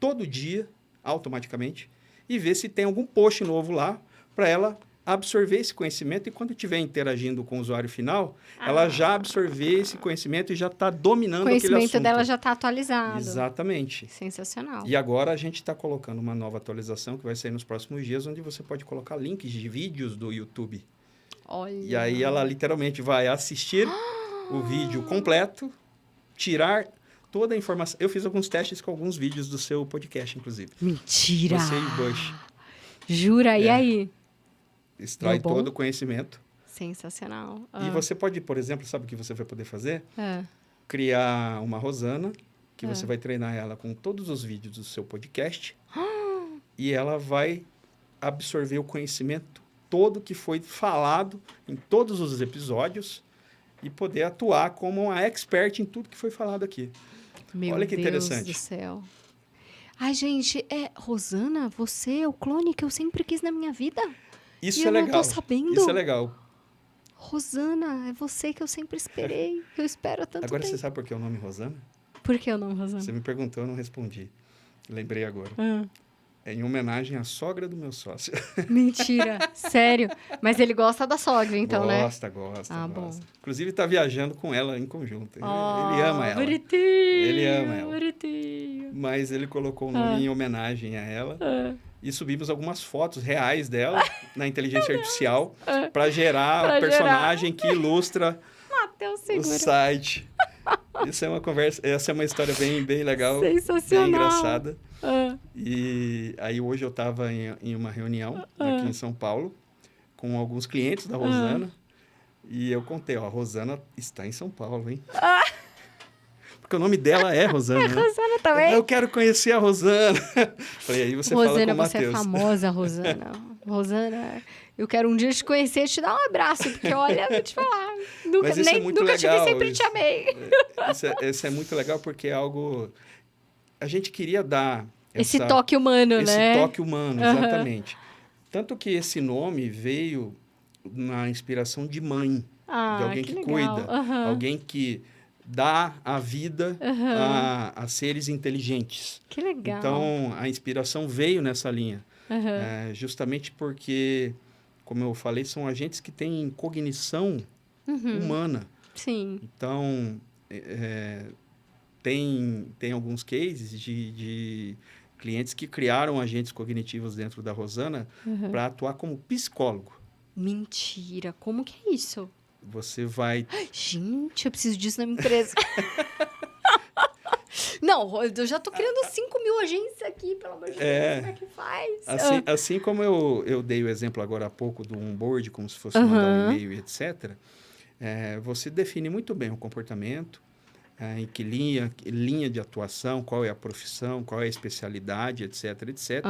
todo dia, automaticamente, e ver se tem algum post novo lá para ela absorver esse conhecimento e quando estiver interagindo com o usuário final, ela já absorver esse conhecimento e já está dominando aquele assunto. O conhecimento dela já está atualizado. Exatamente. Sensacional. E agora a gente está colocando uma nova atualização que vai sair nos próximos dias, onde você pode colocar links de vídeos do YouTube. Olha. E aí ela literalmente vai assistir o vídeo completo, tirar toda a informação. Eu fiz alguns testes com alguns vídeos do seu podcast, inclusive. Mentira! Você e o Bush. Jura? E aí? Extrai todo o conhecimento. Sensacional. E você pode, por exemplo, sabe o que você vai poder fazer? Criar uma Rosana, que você vai treinar ela com todos os vídeos do seu podcast. E ela vai absorver o conhecimento todo que foi falado em todos os episódios e poder atuar como uma expert em tudo que foi falado aqui. Olha que interessante. Meu Deus do céu. Ai, gente, Rosana, você é o clone que eu sempre quis na minha vida. Isso é legal. Eu não tô sabendo. Isso é legal. Rosana, é você que eu sempre esperei, que eu espero há tanto tempo. Agora você sabe por que é o nome Rosana? Por que o nome Rosana? Você me perguntou, eu não respondi. Lembrei agora. É em homenagem à sogra do meu sócio. Mentira, sério. Mas ele gosta da sogra, então, gosta, né? Gosta. Bom. Inclusive, está viajando com ela em conjunto. Ele ama ela. Bonitinho, ele ama ela. Bonitinho. Mas ele colocou o nome em homenagem a ela. E subimos algumas fotos reais dela na inteligência artificial para gerar a personagem que ilustra o site. Isso é uma conversa, essa é uma história bem legal, sensacional, bem engraçada. E aí hoje eu estava em uma reunião aqui em São Paulo com alguns clientes da Rosana e eu contei, a Rosana está em São Paulo, hein? Porque o nome dela é Rosana. Né? Rosana também? Eu quero conhecer a Rosana. Falei, aí você Rosana, fala com o Matheus. Você é famosa, Rosana. Rosana, eu quero um dia te conhecer e te dar um abraço, porque olha, vou te falar. Nunca te vi, sempre te amei. Isso é muito legal porque é algo... A gente queria dar... Esse toque humano, né? Esse toque humano, exatamente. Tanto que esse nome veio na inspiração de mãe, de alguém que cuida, alguém que dá a vida a seres inteligentes. Que legal. Então, a inspiração veio nessa linha. Justamente porque, como eu falei, são agentes que têm cognição humana. Sim. Então, tem alguns cases de clientes que criaram agentes cognitivos dentro da Rosana para atuar como psicólogo. Mentira! Como que é isso? Você vai... Gente, eu preciso disso na minha empresa. Não, eu já tô criando 5.000 agentes aqui, pelo amor de Deus. Como é que faz? Assim como eu dei o exemplo agora há pouco do onboard, como se fosse mandar um e-mail, etc., você define muito bem o comportamento, em que linha de atuação, qual é a profissão, qual é a especialidade, etc., etc.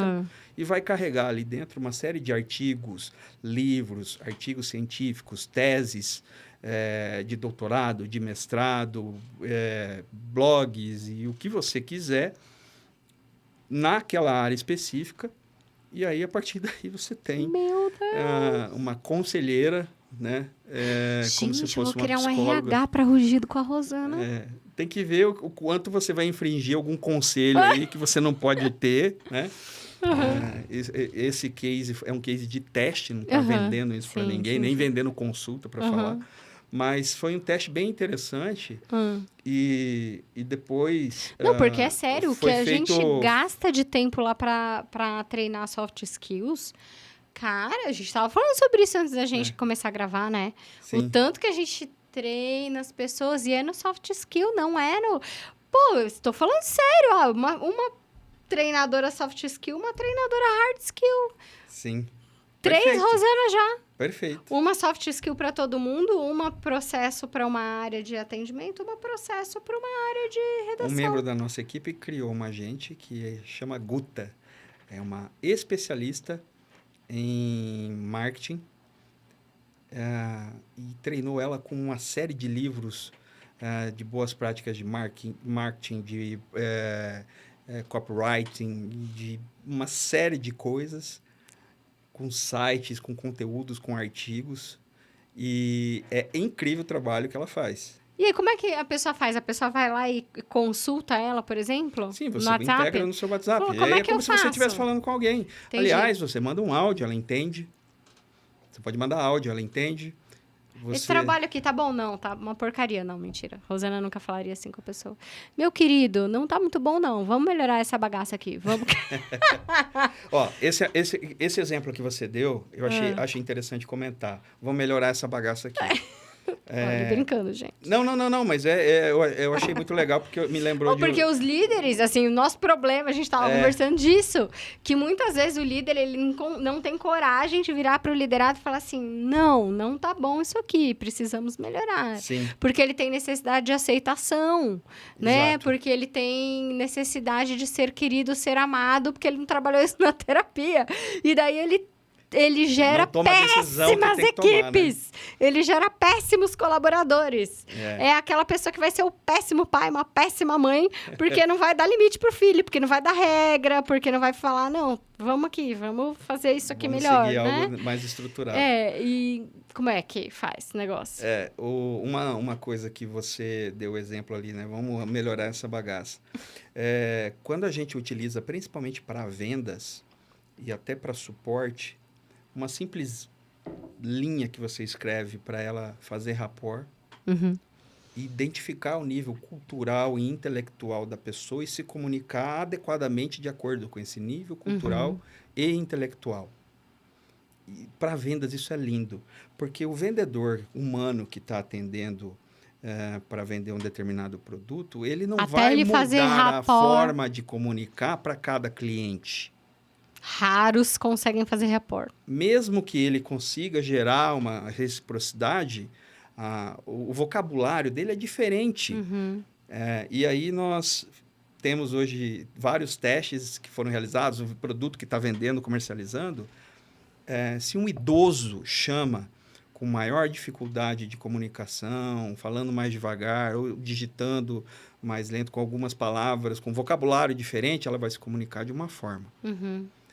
E vai carregar ali dentro uma série de artigos, livros, artigos científicos, teses de doutorado, de mestrado, blogs e o que você quiser naquela área específica. E aí, a partir daí, você tem uma conselheira, né? Como se fosse eu vou criar uma um RH para Rugido com a Rosana. Tem que ver o quanto você vai infringir algum conselho aí que você não pode ter, né? Esse case é um case de teste, não está vendendo isso para ninguém, nem vendendo consulta para falar. Mas foi um teste bem interessante. E depois... Não, porque é sério, o que a feito... gente gasta de tempo lá para treinar soft skills... Cara, a gente tava falando sobre isso antes da gente começar a gravar, né? Sim. O tanto que a gente treina as pessoas e é no soft skill, não é no... Pô, eu estou falando sério, ó. Uma treinadora soft skill, uma treinadora hard skill. Sim. 3 Perfeito. Rosana já. Perfeito. Uma soft skill para todo mundo, uma processo para uma área de atendimento, uma processo para uma área de redação. Um membro da nossa equipe criou uma agente que chama Guta. É uma especialista em marketing e treinou ela com uma série de livros de boas práticas de marketing, de copywriting, de uma série de coisas, com sites, com conteúdos, com artigos. E é incrível o trabalho que ela faz. E aí, como é que a pessoa faz? A pessoa vai lá e consulta ela, por exemplo? Sim, você no WhatsApp? integra no seu WhatsApp. Pô, como é que como eu se você faço? estivesse falando com alguém. Entendi. Aliás, você manda um áudio, ela entende. Você pode mandar áudio, ela entende. Esse trabalho aqui tá bom? Não, tá uma porcaria. Não, mentira. Rosana nunca falaria assim com a pessoa. Meu querido, não tá muito bom, não. Vamos melhorar essa bagaça aqui. Vamos... Ó, esse exemplo que você deu, eu achei interessante comentar. Vamos melhorar essa bagaça aqui. Olha, brincando, gente. Não, mas eu achei muito legal, porque me lembrou porque os líderes, assim, o nosso problema, a gente estava conversando disso, que muitas vezes o líder, ele não tem coragem de virar para o liderado e falar assim, não tá bom isso aqui, precisamos melhorar. Sim. Porque ele tem necessidade de aceitação, né? Exato. Porque ele tem necessidade de ser querido, ser amado, porque ele não trabalhou isso na terapia. E daí ele gera péssimas equipes. Tomar, né? Ele gera péssimos colaboradores. É aquela pessoa que vai ser o péssimo pai, uma péssima mãe, porque não vai dar limite pro filho, porque não vai dar regra, porque não vai falar, não, vamos aqui, vamos fazer isso aqui melhor, seguir né? Algo mais estruturado. E como é que faz esse negócio? Uma coisa que você deu exemplo ali, né? Vamos melhorar essa bagaça. Quando a gente utiliza, principalmente para vendas e até para suporte, uma simples linha que você escreve para ela fazer rapport, identificar o nível cultural e intelectual da pessoa e se comunicar adequadamente de acordo com esse nível cultural e intelectual. E para vendas isso é lindo, porque o vendedor humano que está atendendo para vender um determinado produto, ele não vai mudar a forma de comunicar para cada cliente. Raros conseguem fazer rapport. Mesmo que ele consiga gerar uma reciprocidade, o vocabulário dele é diferente. E aí nós temos hoje vários testes que foram realizados, o produto que está vendendo, comercializando. Se um idoso chama com maior dificuldade de comunicação, falando mais devagar, ou digitando mais lento, com algumas palavras, com vocabulário diferente, ela vai se comunicar de uma forma.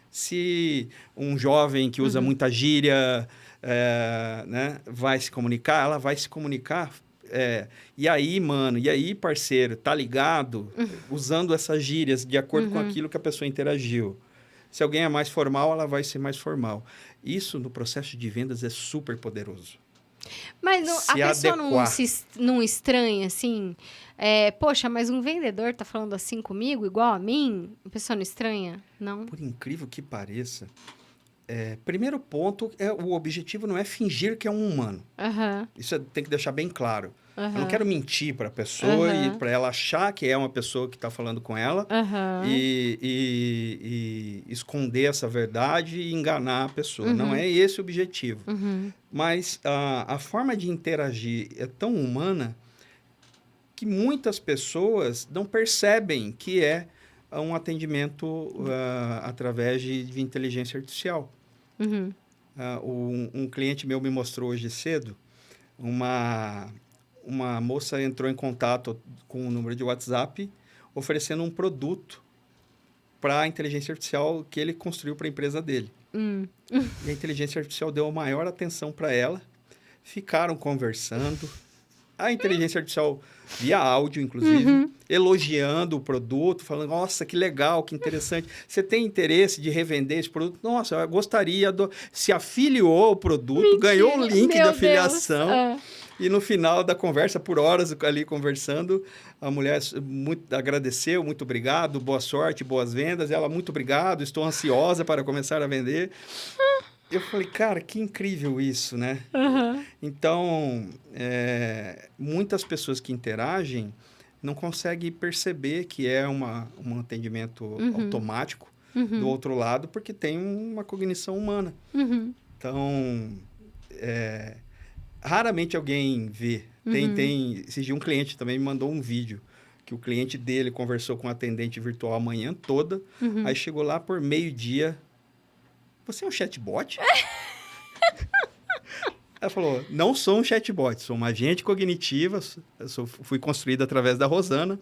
Se um jovem que usa muita gíria né, vai se comunicar, ela vai se comunicar. E aí, parceiro, tá ligado? Usando essas gírias de acordo com aquilo que a pessoa interagiu. Se alguém é mais formal, ela vai ser mais formal. Isso, no processo de vendas, é super poderoso. Mas a pessoa não estranha, assim? Poxa, mas um vendedor tá falando assim comigo, igual a mim? A pessoa não estranha? Não? Por incrível que pareça, primeiro ponto, o objetivo não é fingir que é um humano. Isso tem que deixar bem claro. Eu não quero mentir para a pessoa e para ela achar que é uma pessoa que está falando com ela e esconder essa verdade e enganar a pessoa. Não é esse o objetivo. Mas a forma de interagir é tão humana que muitas pessoas não percebem que é um atendimento através de inteligência artificial. Um cliente meu me mostrou hoje cedo uma moça entrou em contato com um número de WhatsApp oferecendo um produto para a inteligência artificial que ele construiu para a empresa dele. E a inteligência artificial deu a maior atenção para ela, ficaram conversando. A inteligência artificial, via áudio, inclusive, elogiando o produto, falando, nossa, que legal, que interessante. Você tem interesse de revender esse produto? Nossa, eu gostaria. Se afiliou ao produto, ganhou o link de afiliação. E no final da conversa, por horas ali conversando, a mulher agradeceu, muito obrigado, boa sorte, boas vendas. Ela, muito obrigado, estou ansiosa para começar a vender. Eu falei, cara, que incrível isso, né? Uhum. Então, muitas pessoas que interagem não conseguem perceber que é um atendimento automático do outro lado, porque tem uma cognição humana. Então, raramente alguém vê. Esse dia um cliente também me mandou um vídeo que o cliente dele conversou com um atendente virtual a manhã toda, aí chegou lá por meio-dia. Você é um chatbot? Ela falou, não sou um chatbot, sou uma agente cognitiva, fui construída através da Rosana,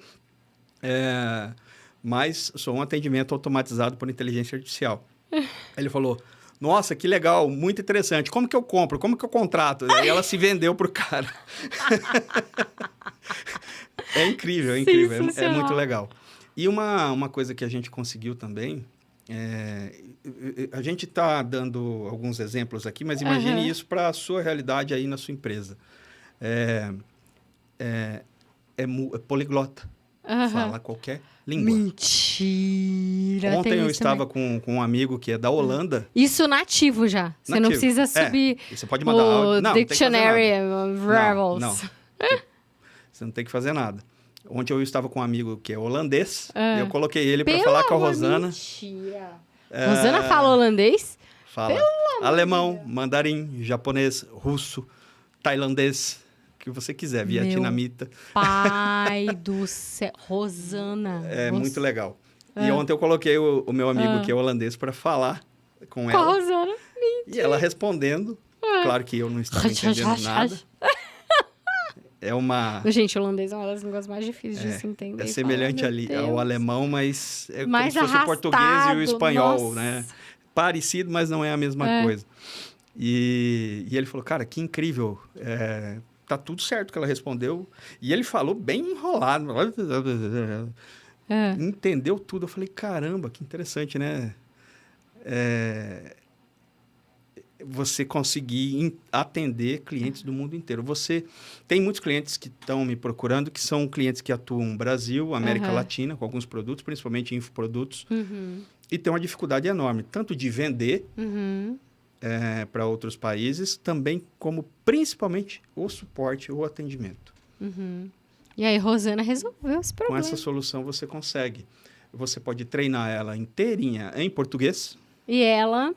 mas sou um atendimento automatizado por inteligência artificial. Ele falou, nossa, que legal, muito interessante, como que eu compro, como que eu contrato? Aí ela se vendeu pro cara. É incrível, é muito legal. E uma coisa que a gente conseguiu também, a gente está dando alguns exemplos aqui, mas imagine isso para a sua realidade aí na sua empresa. É poliglota. Fala qualquer língua. Mentira! Ontem eu estava com um amigo que é da Holanda. Isso nativo já. Você não precisa subir você pode mandar áudio. Não, Dictionary, Revels. Não. Você não tem que fazer nada. Ontem eu estava com um amigo que é holandês. E eu coloquei ele para falar com a Rosana. Mentira! Rosana fala holandês? Fala alemão, mandarim, japonês, russo, tailandês, o que você quiser, vietnamita. Pai do céu, Rosana. Muito legal. E ontem eu coloquei o meu amigo que é holandês para falar com ela. Com a Rosana. Mentira. E ela respondendo. Claro que eu não estava entendendo nada. Gente, o holandês é uma das línguas mais difíceis de se entender. É semelhante ao alemão, mas é mais como se fosse o português e o espanhol, nossa. né? Parecido, mas não é a mesma coisa. E ele falou, cara, que incrível. Tá tudo certo que ela respondeu. E ele falou bem enrolado. Entendeu tudo. Eu falei, caramba, que interessante, né? Você conseguir atender clientes do mundo inteiro. Tem muitos clientes que estão me procurando, que são clientes que atuam no Brasil, América Latina, com alguns produtos, principalmente infoprodutos, e tem uma dificuldade enorme, tanto de vender para outros países, também como principalmente o suporte ou atendimento. E aí, Rosana resolveu esse problema. Com essa solução você consegue. Você pode treinar ela inteirinha em português. E ela...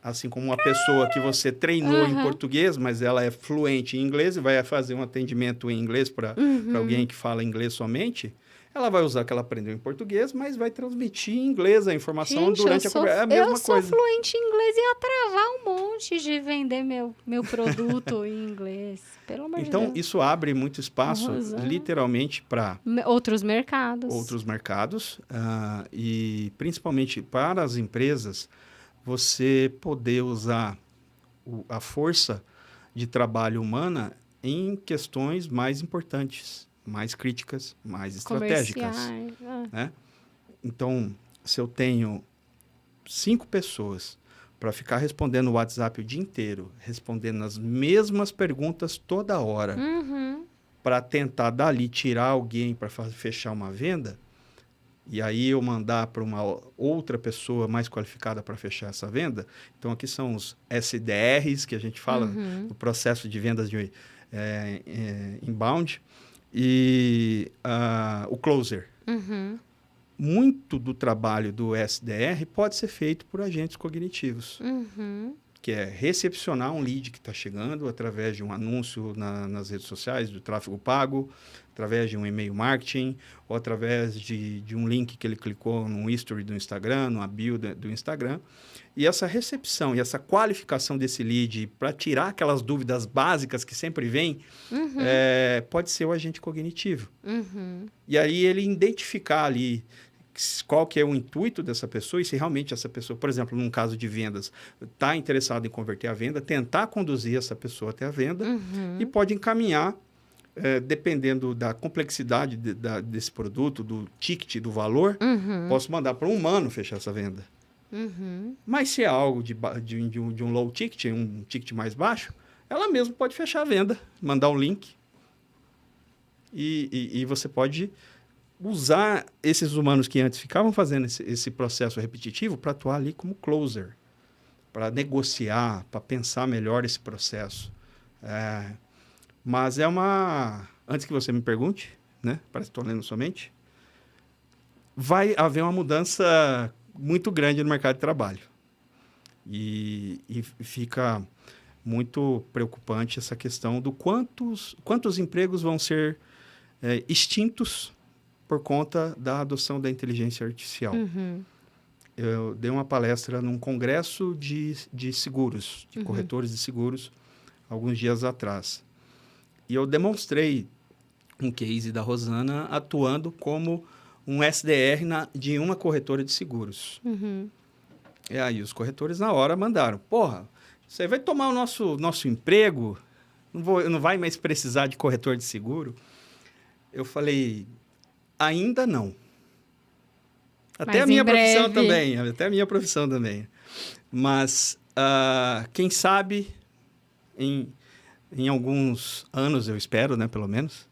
Assim como uma pessoa que você treinou em português, mas ela é fluente em inglês e vai fazer um atendimento em inglês para alguém que fala inglês somente, ela vai usar o que ela aprendeu em português, mas vai transmitir em inglês a informação durante a conversa. É a mesma coisa. Eu sou fluente em inglês e ia travar um monte de vender meu produto em inglês. Pelo amor de Deus. Então, isso abre muito espaço, literalmente, para... Outros mercados. E principalmente para as empresas, você poder usar a força de trabalho humana em questões mais importantes, mais críticas, mais estratégicas. Né? Então, se eu tenho 5 pessoas para ficar respondendo o WhatsApp o dia inteiro, respondendo as mesmas perguntas toda hora, para tentar dali tirar alguém para fechar uma venda, e aí eu mandar para uma outra pessoa mais qualificada para fechar essa venda. Então, aqui são os SDRs, que a gente fala do processo de vendas de inbound, e o closer. Muito do trabalho do SDR pode ser feito por agentes cognitivos, que é recepcionar um lead que está chegando através de um anúncio nas redes sociais, do tráfego pago, através de um e-mail marketing, ou através de um link que ele clicou num history do Instagram, numa bio do Instagram. E essa recepção e essa qualificação desse lead para tirar aquelas dúvidas básicas que sempre vêm, pode ser o agente cognitivo. E aí ele identificar ali qual que é o intuito dessa pessoa e se realmente essa pessoa, por exemplo, num caso de vendas, está interessado em converter a venda, tentar conduzir essa pessoa até a venda e pode encaminhar, dependendo da complexidade desse produto, do ticket, do valor, posso mandar para um humano fechar essa venda. Mas se é algo de um low ticket, um ticket mais baixo, ela mesma pode fechar a venda, mandar um link. E você pode usar esses humanos que antes ficavam fazendo esse processo repetitivo para atuar ali como closer, para negociar, para pensar melhor esse processo. Mas antes que você me pergunte, né? Parece que estou lendo somente. Vai haver uma mudança muito grande no mercado de trabalho. E fica muito preocupante essa questão do quantos empregos vão ser extintos por conta da adoção da inteligência artificial. Uhum. Eu dei uma palestra num congresso de seguros, de corretores de seguros, alguns dias atrás. E eu demonstrei um case da Rosana atuando como um SDR de uma corretora de seguros. Uhum. E aí os corretores na hora mandaram, porra, você vai tomar o nosso emprego? Não vai mais precisar de corretor de seguro? Eu falei, ainda não. Até a minha profissão também. Mas, quem sabe, em alguns anos, eu espero, né, pelo menos.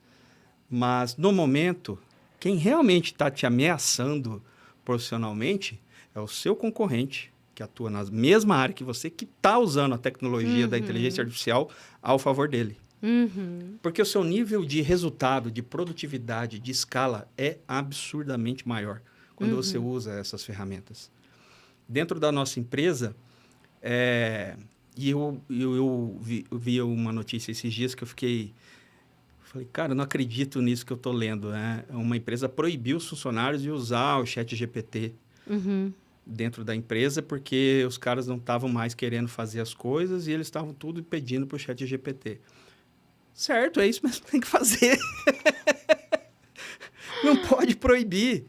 Mas, no momento, quem realmente está te ameaçando profissionalmente é o seu concorrente, que atua na mesma área que você, que está usando a tecnologia da inteligência artificial ao favor dele. Porque o seu nível de resultado, de produtividade, de escala é absurdamente maior quando você usa essas ferramentas. Dentro da nossa empresa, eu vi uma notícia esses dias que eu falei, cara, eu não acredito nisso que eu estou lendo. Né? Uma empresa proibiu os funcionários de usar o ChatGPT dentro da empresa porque os caras não estavam mais querendo fazer as coisas e eles estavam tudo pedindo para o ChatGPT. Certo, é isso mesmo que tem que fazer. Não pode proibir.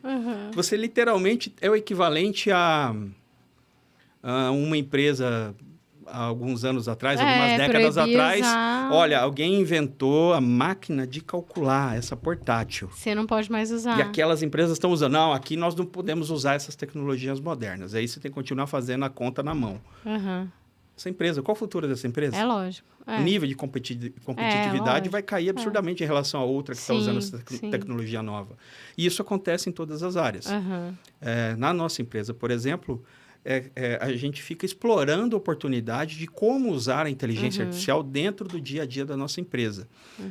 Você literalmente é o equivalente a uma empresa há alguns anos atrás, algumas décadas atrás. Olha, alguém inventou a máquina de calcular, essa portátil. Você não pode mais usar. E aquelas empresas estão usando. Não, aqui nós não podemos usar essas tecnologias modernas. Aí você tem que continuar fazendo a conta na mão. Essa empresa, qual o futuro dessa empresa? É lógico. O nível de competitividade vai cair absurdamente em relação a outra que está usando essa tecnologia nova. E isso acontece em todas as áreas. Na nossa empresa, por exemplo, a gente fica explorando a oportunidade de como usar a inteligência artificial dentro do dia a dia da nossa empresa,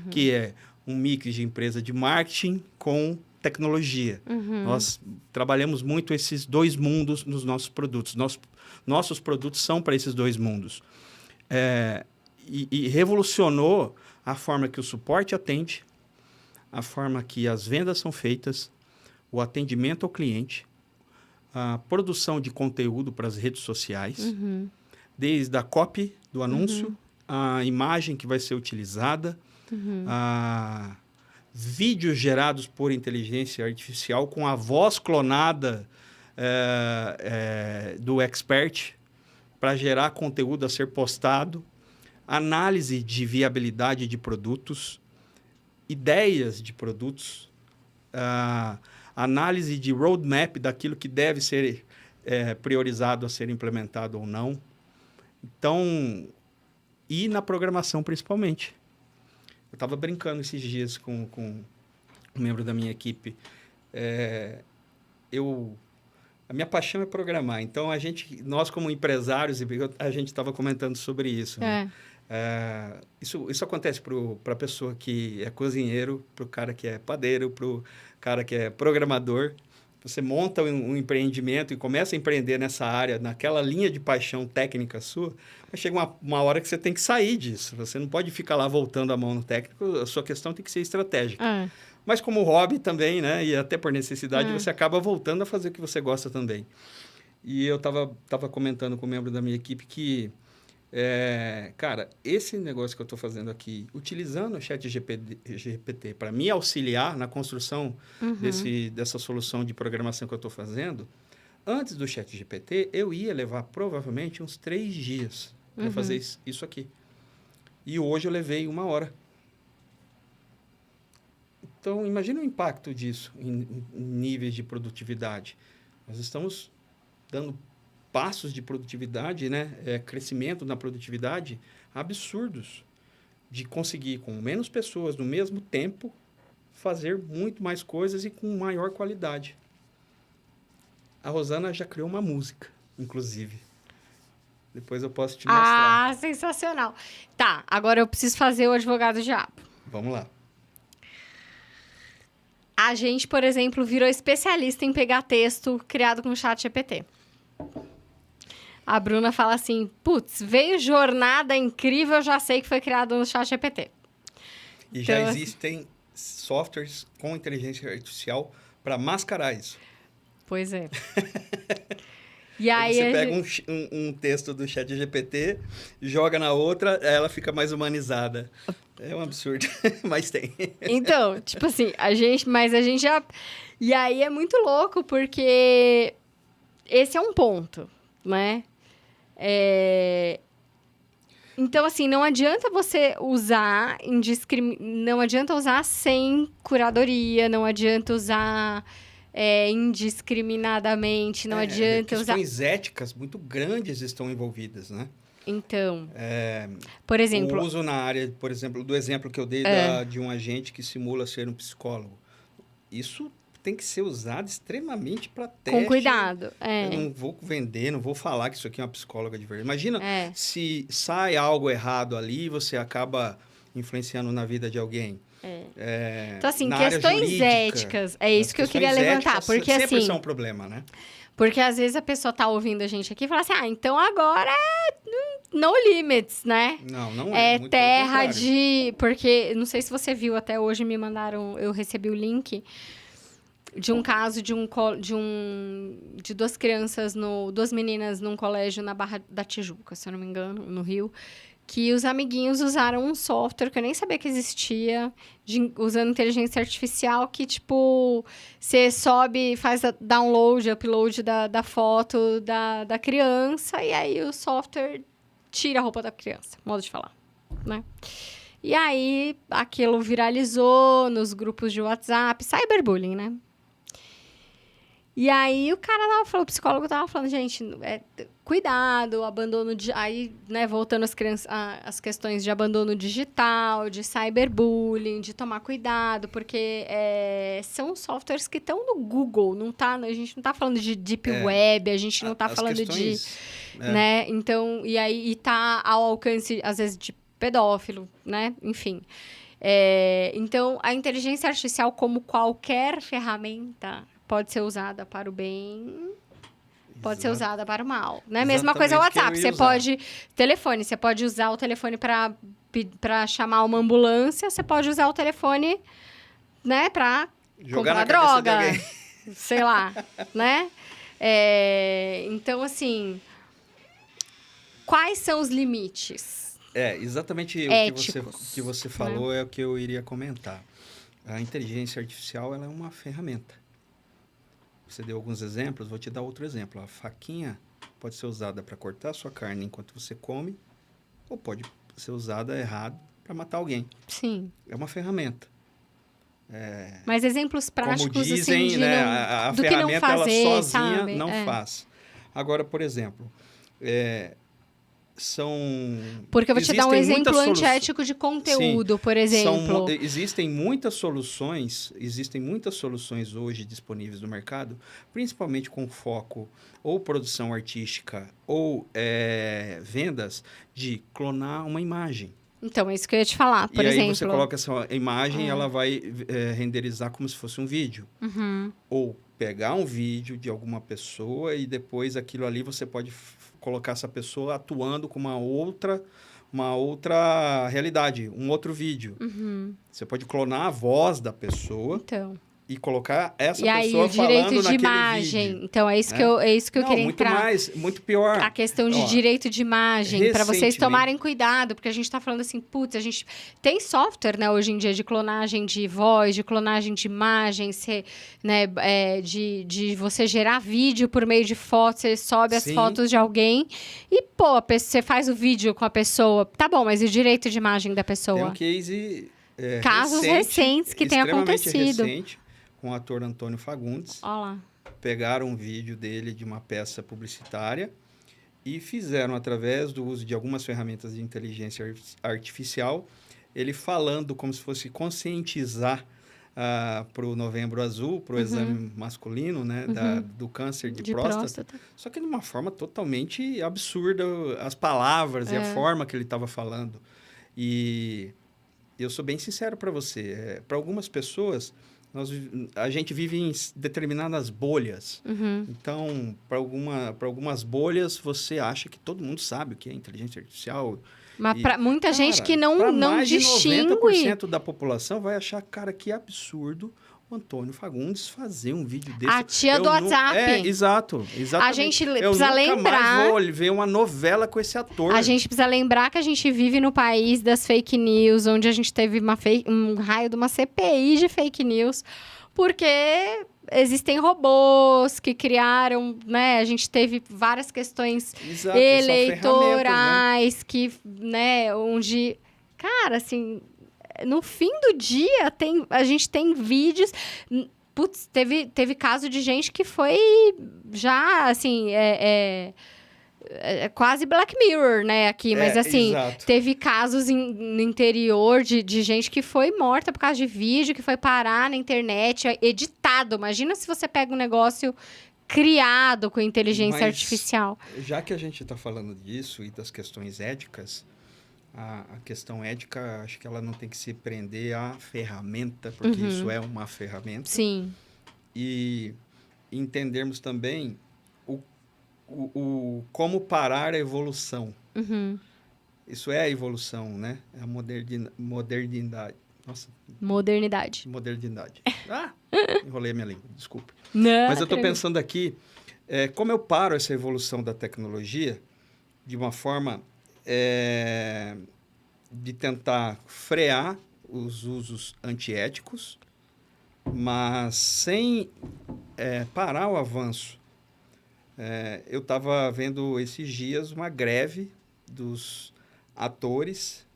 que é um mix de empresa de marketing com tecnologia. Nós trabalhamos muito esses dois mundos nos nossos produtos. Nossos produtos são para esses dois mundos. E revolucionou a forma que o suporte atende, a forma que as vendas são feitas, o atendimento ao cliente, a produção de conteúdo para as redes sociais, desde a copy do anúncio, a imagem que vai ser utilizada, a vídeos gerados por inteligência artificial com a voz clonada do expert para gerar conteúdo a ser postado, análise de viabilidade de produtos, ideias de produtos, análise de roadmap daquilo que deve ser priorizado a ser implementado ou não. Então, e na programação principalmente. Eu estava brincando esses dias com um membro da minha equipe. A minha paixão é programar. Então, nós como empresários, a gente estava comentando sobre isso. Né? Isso acontece para a pessoa que é cozinheiro, para o cara que é padeiro, para o cara que é programador. Você monta um empreendimento e começa a empreender nessa área, naquela linha de paixão técnica sua, mas chega uma hora que você tem que sair disso. Você não pode ficar lá voltando a mão no técnico, a sua questão tem que ser estratégica. Mas como hobby também, né? E até por necessidade, você acaba voltando a fazer o que você gosta também. E eu estava comentando com um membro da minha equipe que, cara, esse negócio que eu estou fazendo aqui, utilizando o ChatGPT para me auxiliar na construção dessa solução de programação que eu estou fazendo, antes do ChatGPT, eu ia levar provavelmente uns 3 dias para fazer isso aqui. E hoje eu levei 1 hora. Então, imagina o impacto disso em níveis de produtividade. Nós estamos dando passos de produtividade, né? Crescimento na produtividade absurdos. de conseguir, com menos pessoas, no mesmo tempo, fazer muito mais coisas e com maior qualidade. A Rosana já criou uma música, inclusive. Depois eu posso te mostrar. Ah, sensacional. Tá, agora eu preciso fazer o advogado diabo. Vamos lá. A gente, por exemplo, virou especialista em pegar texto criado com o ChatGPT. A Bruna fala assim, putz, veio jornada incrível, eu já sei que foi criado no ChatGPT. E já existem softwares com inteligência artificial para mascarar isso. Pois é. E aí você pega um texto do ChatGPT, joga na outra, ela fica mais humanizada. É um absurdo, mas tem. Então, tipo assim, a gente já... E aí é muito louco, porque esse é um ponto, né? Então, assim, não adianta você usar não adianta usar sem curadoria, não adianta usar indiscriminadamente, não adianta usar... Questões éticas muito grandes estão envolvidas, né? Então, por exemplo... O uso na área, por exemplo, do exemplo que eu dei de um agente que simula ser um psicólogo. Isso tem que ser usado extremamente para teste. Com cuidado. Eu não vou vender, não vou falar que isso aqui é uma psicóloga de verdade. Imagina se sai algo errado ali e você acaba influenciando na vida de alguém. Então, assim, questões éticas, é isso que eu queria levantar. Porque, sempre assim, são um problema, né? Porque, às vezes, a pessoa tá ouvindo a gente aqui e fala assim, então agora no limits, né? Não é. Muito terra de... Porque, não sei se você viu, até hoje me mandaram, eu recebi o link de um caso de duas crianças, duas meninas num colégio na Barra da Tijuca, se eu não me engano, no Rio, que os amiguinhos usaram um software que eu nem sabia que existia, usando inteligência artificial, que, tipo, você sobe, faz download, upload da foto da criança, e aí o software tira a roupa da criança, modo de falar, né? E aí, aquilo viralizou nos grupos de WhatsApp, cyberbullying, né? E aí, o psicólogo tava falando, gente, cuidado, abandono... Aí, né, voltando às questões de abandono digital, de cyberbullying, de tomar cuidado, porque são softwares que estão no Google, a gente não tá falando de Deep Web, a gente não tá falando questões, né? Então, e tá ao alcance, às vezes, de pedófilo, né? Enfim. Então, a inteligência artificial, como qualquer ferramenta... pode ser usada para o bem, pode ser usada para o mal. Né? Mesma coisa o WhatsApp. Você pode usar o telefone para chamar uma ambulância, você pode usar o telefone, né, para comprar droga, sei lá, né? Então, assim, quais são os limites? Exatamente éticos, o que você falou, né? É o que eu iria comentar. A inteligência artificial, ela é uma ferramenta. Você deu alguns exemplos, vou te dar outro exemplo. A faquinha pode ser usada para cortar a sua carne enquanto você come, ou pode ser usada errado para matar alguém. Sim. É uma ferramenta. Mas exemplos práticos, como dizem, assim, né, a do ferramenta, que não fazer, ela sozinha sabe? não faz. Agora, por exemplo, Porque eu vou te dar um exemplo antiético de conteúdo, por exemplo. Existem muitas soluções hoje disponíveis no mercado, principalmente com foco ou produção artística ou vendas, de clonar uma imagem. Então, é isso que eu ia te falar, por exemplo. E aí você coloca essa imagem, ela vai renderizar como se fosse um vídeo. Uhum. Ou pegar um vídeo de alguma pessoa e depois aquilo ali você pode colocar essa pessoa atuando com uma outra realidade, um outro vídeo. Uhum. Você pode clonar a voz da pessoa e colocar essa pessoa falando naquele imagem. vídeo. Então, é isso que eu queria entrar. Muito pior. A questão de direito de imagem, para vocês tomarem cuidado, porque a gente está falando assim, putz, a gente tem software, né, hoje em dia, de clonagem de voz, de clonagem de imagem, né, de você gerar vídeo por meio de fotos, você sobe as fotos de alguém e, você faz o vídeo com a pessoa. Tá bom, mas e o direito de imagem da pessoa? Tem um case casos recentes que têm acontecido. Recente, com o ator Antônio Fagundes. Olá. Pegaram um vídeo dele de uma peça publicitária e fizeram, através do uso de algumas ferramentas de inteligência artificial, ele falando como se fosse conscientizar para o Novembro Azul, para o exame masculino, né, do câncer de próstata. Só que de uma forma totalmente absurda, as palavras e a forma que ele estava falando. E eu sou bem sincero para você, para algumas pessoas, a gente vive em determinadas bolhas. Então, para algumas bolhas, você acha que todo mundo sabe o que é inteligência artificial. Mas para muita gente que não distingue... Mais de 90% da população vai achar, cara, que absurdo o Antônio Fagundes fazer um vídeo desse. A tia do WhatsApp. Exato. A gente precisa lembrar... Eu nunca mais vou ver uma novela com esse ator. A gente precisa lembrar que a gente vive no país das fake news, onde a gente teve um raio de uma CPI de fake news, porque... Existem robôs que criaram, né? A gente teve várias questões eleitorais, né? Que, né, onde... Cara, assim, no fim do dia, a gente tem vídeos... Putz, teve caso de gente que foi já, assim... quase Black Mirror, né, aqui. Mas, assim, teve casos no interior de gente que foi morta por causa de vídeo, que foi parar na internet, editado. Imagina se você pega um negócio criado com inteligência artificial. Já que a gente está falando disso e das questões éticas, a questão ética, acho que ela não tem que se prender à ferramenta, porque isso é uma ferramenta. Sim. E entendermos também... como parar a evolução. Isso é a evolução, né? É a modernidade. Nossa. Modernidade. Enrolei a minha língua, desculpa. Não, mas eu estou pensando aqui, como eu paro essa evolução da tecnologia de uma forma de tentar frear os usos antiéticos, mas sem parar o avanço. Eu estava vendo esses dias uma greve dos atores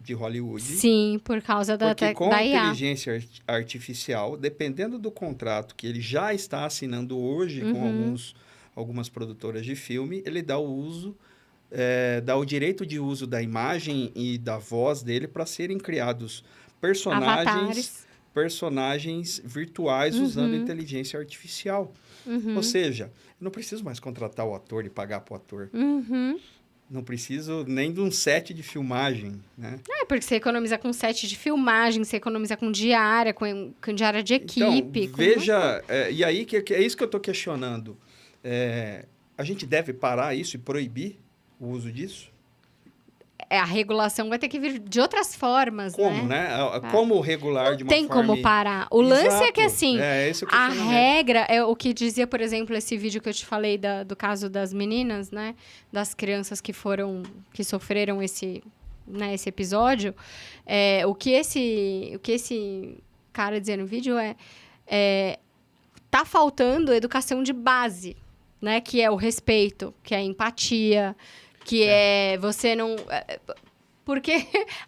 de Hollywood. Sim, por causa da IA. Porque com a inteligência artificial, dependendo do contrato que ele já está assinando hoje com algumas produtoras de filme, ele dá dá o direito de uso da imagem e da voz dele para serem criados personagens virtuais usando inteligência artificial. Ou seja, eu não preciso mais contratar o ator e pagar para o ator. Não preciso nem de um set de filmagem, né? Porque você economiza com set de filmagem, você economiza com diária, com diária de equipe. Então, veja, e aí é isso que eu estou questionando. A gente deve parar isso e proibir o uso disso? A regulação vai ter que vir de outras formas, como, né? Como regular de uma forma... Não tem como parar. O lance é que, assim, a regra... É o que dizia, por exemplo, esse vídeo que eu te falei do caso das meninas, né? Das crianças que sofreram esse episódio. O que esse cara dizia no vídeo tá faltando educação de base, né? Que é o respeito, que é a empatia... Que você não... Porque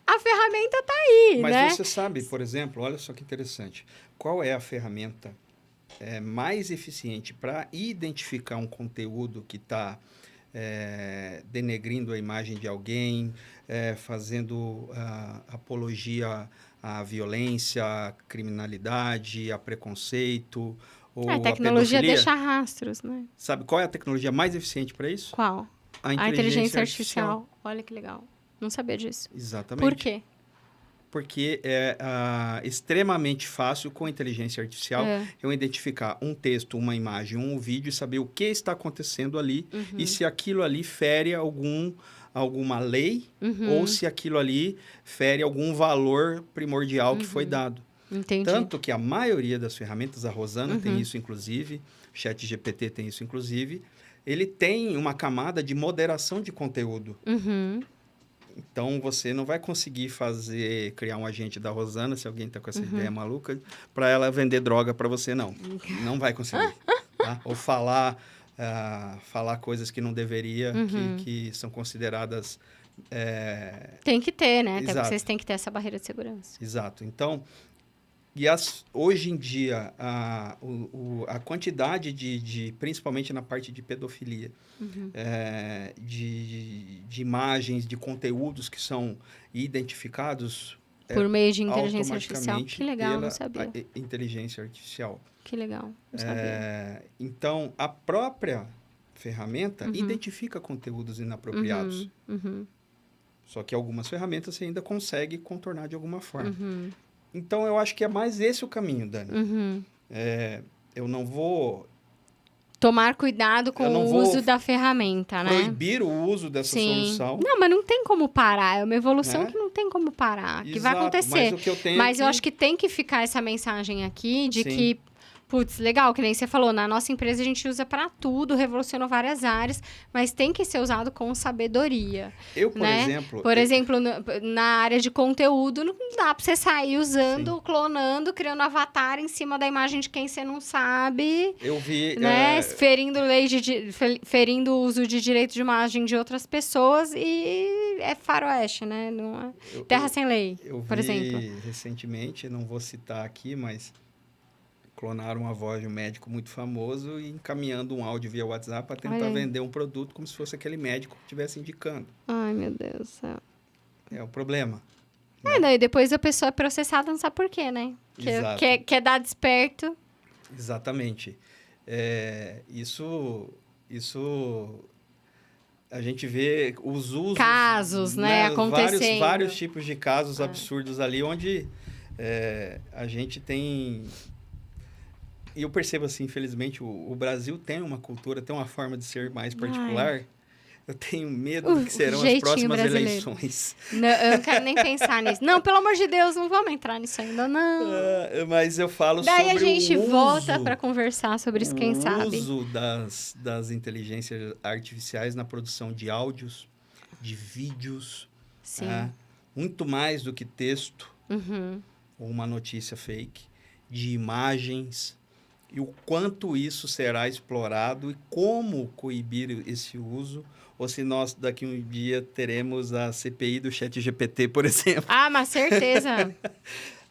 a ferramenta está aí, Mas né? Você sabe, por exemplo, olha só que interessante. Qual é a ferramenta mais eficiente para identificar um conteúdo que está denegrindo a imagem de alguém, fazendo apologia à violência, à criminalidade, a preconceito ou a tecnologia deixa rastros, né? Sabe qual é a tecnologia mais eficiente para isso? Qual? A inteligência artificial. Olha que legal. Não sabia disso. Exatamente. Por quê? Porque é extremamente fácil com a inteligência artificial eu identificar um texto, uma imagem, um vídeo e saber o que está acontecendo ali e se aquilo ali fere alguma lei ou se aquilo ali fere algum valor primordial que foi dado. Entendi. Tanto que a maioria das ferramentas, a Rosana tem isso inclusive, o ChatGPT tem isso inclusive, ele tem uma camada de moderação de conteúdo. Então, você não vai conseguir criar um agente da Rosana, se alguém está com essa ideia maluca, para ela vender droga para você, não. Não vai conseguir. Tá? Ou falar coisas que não deveria, que são consideradas... Tem que ter, né? Até porque vocês têm que ter essa barreira de segurança. Exato. Então... hoje em dia, a quantidade principalmente na parte de pedofilia, de imagens, de conteúdos que são identificados Por meio de inteligência artificial? Que legal, não sabia. Inteligência artificial. Que legal, não sabia. Então, a própria ferramenta identifica conteúdos inapropriados. Só que algumas ferramentas você ainda consegue contornar de alguma forma. Então, eu acho que é mais esse o caminho, Dani. Eu não vou... Tomar cuidado com o uso da ferramenta, né? Proibir o uso dessa solução. Não, mas não tem como parar. É uma evolução que não tem como parar. Que vai acontecer. Mas eu acho que tem que ficar essa mensagem aqui de que... Putz, legal, que nem você falou, na nossa empresa a gente usa para tudo, revolucionou várias áreas, mas tem que ser usado com sabedoria. Por exemplo, na área de conteúdo, não dá para você sair usando, clonando, criando avatar em cima da imagem de quem você não sabe. Eu vi... Né? Ferindo o uso de direito de imagem de outras pessoas e é faroeste, né? Não é... Terra sem lei, por exemplo. Eu vi recentemente, não vou citar aqui, mas... clonaram a voz de um médico muito famoso e encaminhando um áudio via WhatsApp para tentar vender um produto como se fosse aquele médico que estivesse indicando. Ai, meu Deus do céu. É o problema. Daí depois a pessoa é processada, não sabe por quê, né? Quer dar desperto. Exatamente. Isso a gente vê os usos... Casos, né? Acontecendo. Vários tipos de casos absurdos ali, onde a gente tem... E eu percebo assim, infelizmente, o Brasil tem uma cultura, tem uma forma de ser mais particular. Eu tenho medo do que serão as próximas eleições. Não, eu não quero nem pensar nisso. Não, pelo amor de Deus, não vamos entrar nisso ainda, não. Mas eu falo sobre Daí a gente volta para conversar sobre isso, quem sabe. O uso das inteligências artificiais na produção de áudios, de vídeos. Muito mais do que texto ou uma notícia fake, de imagens. E o quanto isso será explorado e como coibir esse uso, ou se nós daqui um dia teremos a CPI do ChatGPT, por exemplo. Ah, mas certeza!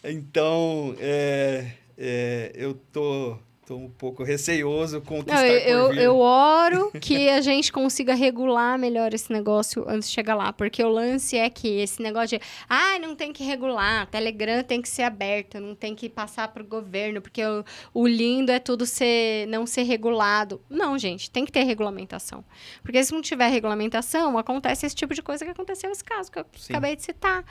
Então, eu tô um pouco receioso com o que está por vir. Eu oro que a gente consiga regular melhor esse negócio antes de chegar lá. Porque o lance é que esse negócio de... não tem que regular. Telegram tem que ser aberto. Não tem que passar para o governo. Porque o lindo é tudo não ser regulado. Não, gente. Tem que ter regulamentação. Porque se não tiver regulamentação, acontece esse tipo de coisa que aconteceu nesse caso que eu acabei de citar.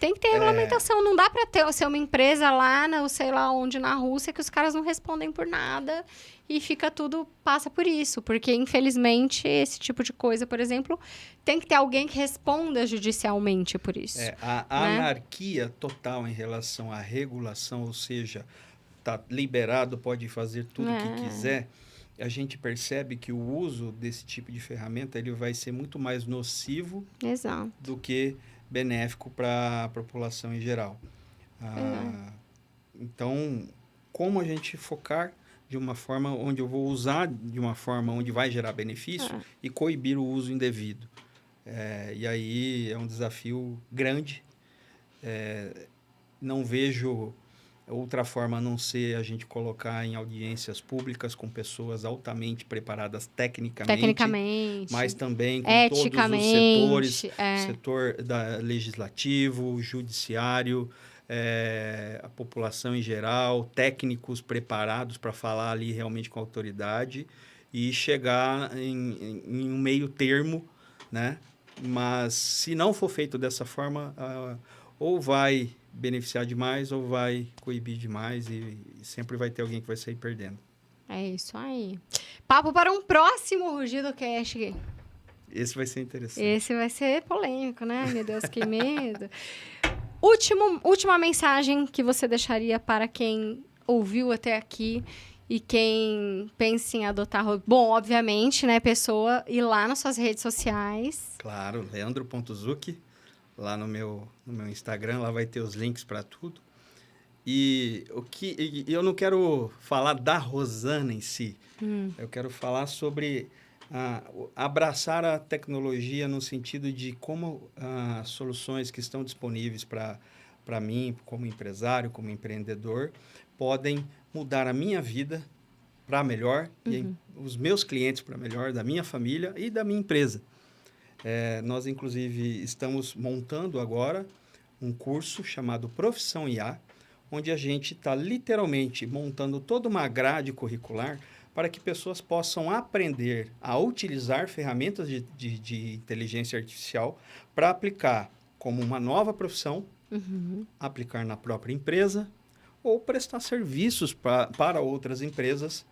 Tem que ter regulamentação. Não dá para ser uma empresa lá, sei lá onde, na Rússia, que os caras não respondem por nada e passa por isso, porque infelizmente esse tipo de coisa, por exemplo, tem que ter alguém que responda judicialmente por isso. A anarquia total em relação à regulação, ou seja, tá liberado, pode fazer tudo o que quiser, a gente percebe que o uso desse tipo de ferramenta ele vai ser muito mais nocivo do que benéfico para a população em geral. Então, como a gente focar de uma forma onde eu vou usar de uma forma onde vai gerar benefício e coibir o uso indevido. E aí é um desafio grande. Não vejo outra forma a não ser a gente colocar em audiências públicas com pessoas altamente preparadas tecnicamente. Mas também com todos os setores, setor legislativo, judiciário, a população em geral, técnicos preparados para falar ali realmente com a autoridade e chegar em um meio termo, né? Mas se não for feito dessa forma, ou vai beneficiar demais ou vai coibir demais e sempre vai ter alguém que vai sair perdendo. É isso aí. Papo para um próximo Rugido Cast. Esse vai ser interessante. Esse vai ser polêmico, né? Meu Deus, que medo. Última mensagem que você deixaria para quem ouviu até aqui e quem pensa em adotar... Bom, obviamente, né, pessoa, ir lá nas suas redes sociais. Claro, leandro.zucchi, lá no meu Instagram, lá vai ter os links para tudo. E eu não quero falar da Rosana em si, eu quero falar sobre... abraçar a tecnologia no sentido de como as soluções que estão disponíveis para mim, como empresário, como empreendedor, podem mudar a minha vida para melhor e os meus clientes para melhor, da minha família e da minha empresa. Nós, inclusive, estamos montando agora um curso chamado Profissão IA, onde a gente está literalmente montando toda uma grade curricular para que pessoas possam aprender a utilizar ferramentas de inteligência artificial para aplicar como uma nova profissão, aplicar na própria empresa ou prestar serviços para outras empresas,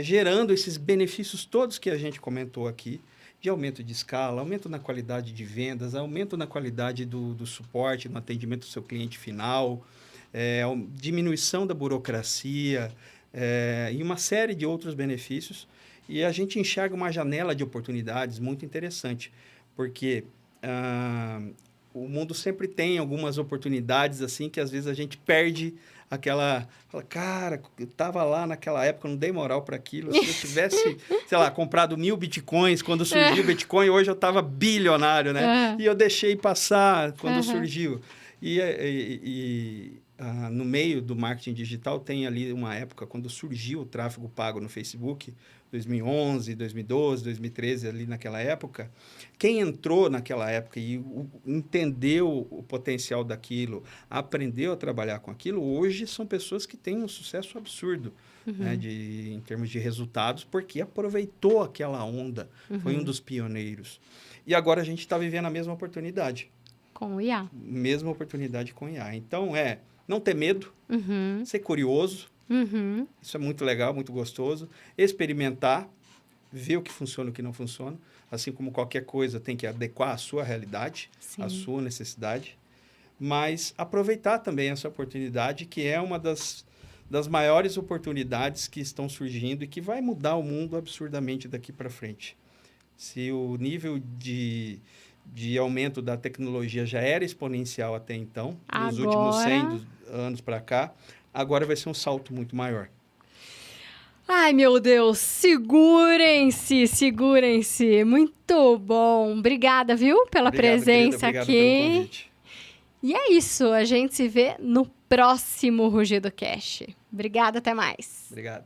gerando esses benefícios todos que a gente comentou aqui, de aumento de escala, aumento na qualidade de vendas, aumento na qualidade do suporte, no atendimento do seu cliente final, diminuição da burocracia, e uma série de outros benefícios. E a gente enxerga uma janela de oportunidades muito interessante, porque o mundo sempre tem algumas oportunidades assim que às vezes a gente perde aquela... Fala, cara, eu estava lá naquela época, não dei moral para aquilo. Se eu tivesse, sei lá, comprado 1000 bitcoins quando surgiu o Bitcoin, hoje eu estava bilionário, né? E eu deixei passar quando surgiu. No meio do marketing digital, tem ali uma época quando surgiu o tráfego pago no Facebook, 2011, 2012, 2013, ali naquela época. Quem entrou naquela época e entendeu o potencial daquilo, aprendeu a trabalhar com aquilo, hoje são pessoas que têm um sucesso absurdo, né, em termos de resultados, porque aproveitou aquela onda, foi um dos pioneiros. E agora a gente está vivendo a mesma oportunidade. Com o IA. Mesma oportunidade com o IA. Então, não ter medo, ser curioso, isso é muito legal, muito gostoso, experimentar, ver o que funciona e o que não funciona, assim como qualquer coisa tem que adequar à sua realidade, à sua necessidade, mas aproveitar também essa oportunidade, que é uma das maiores oportunidades que estão surgindo e que vai mudar o mundo absurdamente daqui para frente. Se o nível de aumento da tecnologia já era exponencial até então, nos últimos 100 anos para cá, agora vai ser um salto muito maior. Ai, meu Deus, segurem-se. Muito bom. Obrigada, viu, pela presença querida, aqui. Pelo convite. E é isso, a gente se vê no próximo Rugido Cast. Obrigada, até mais. Obrigado.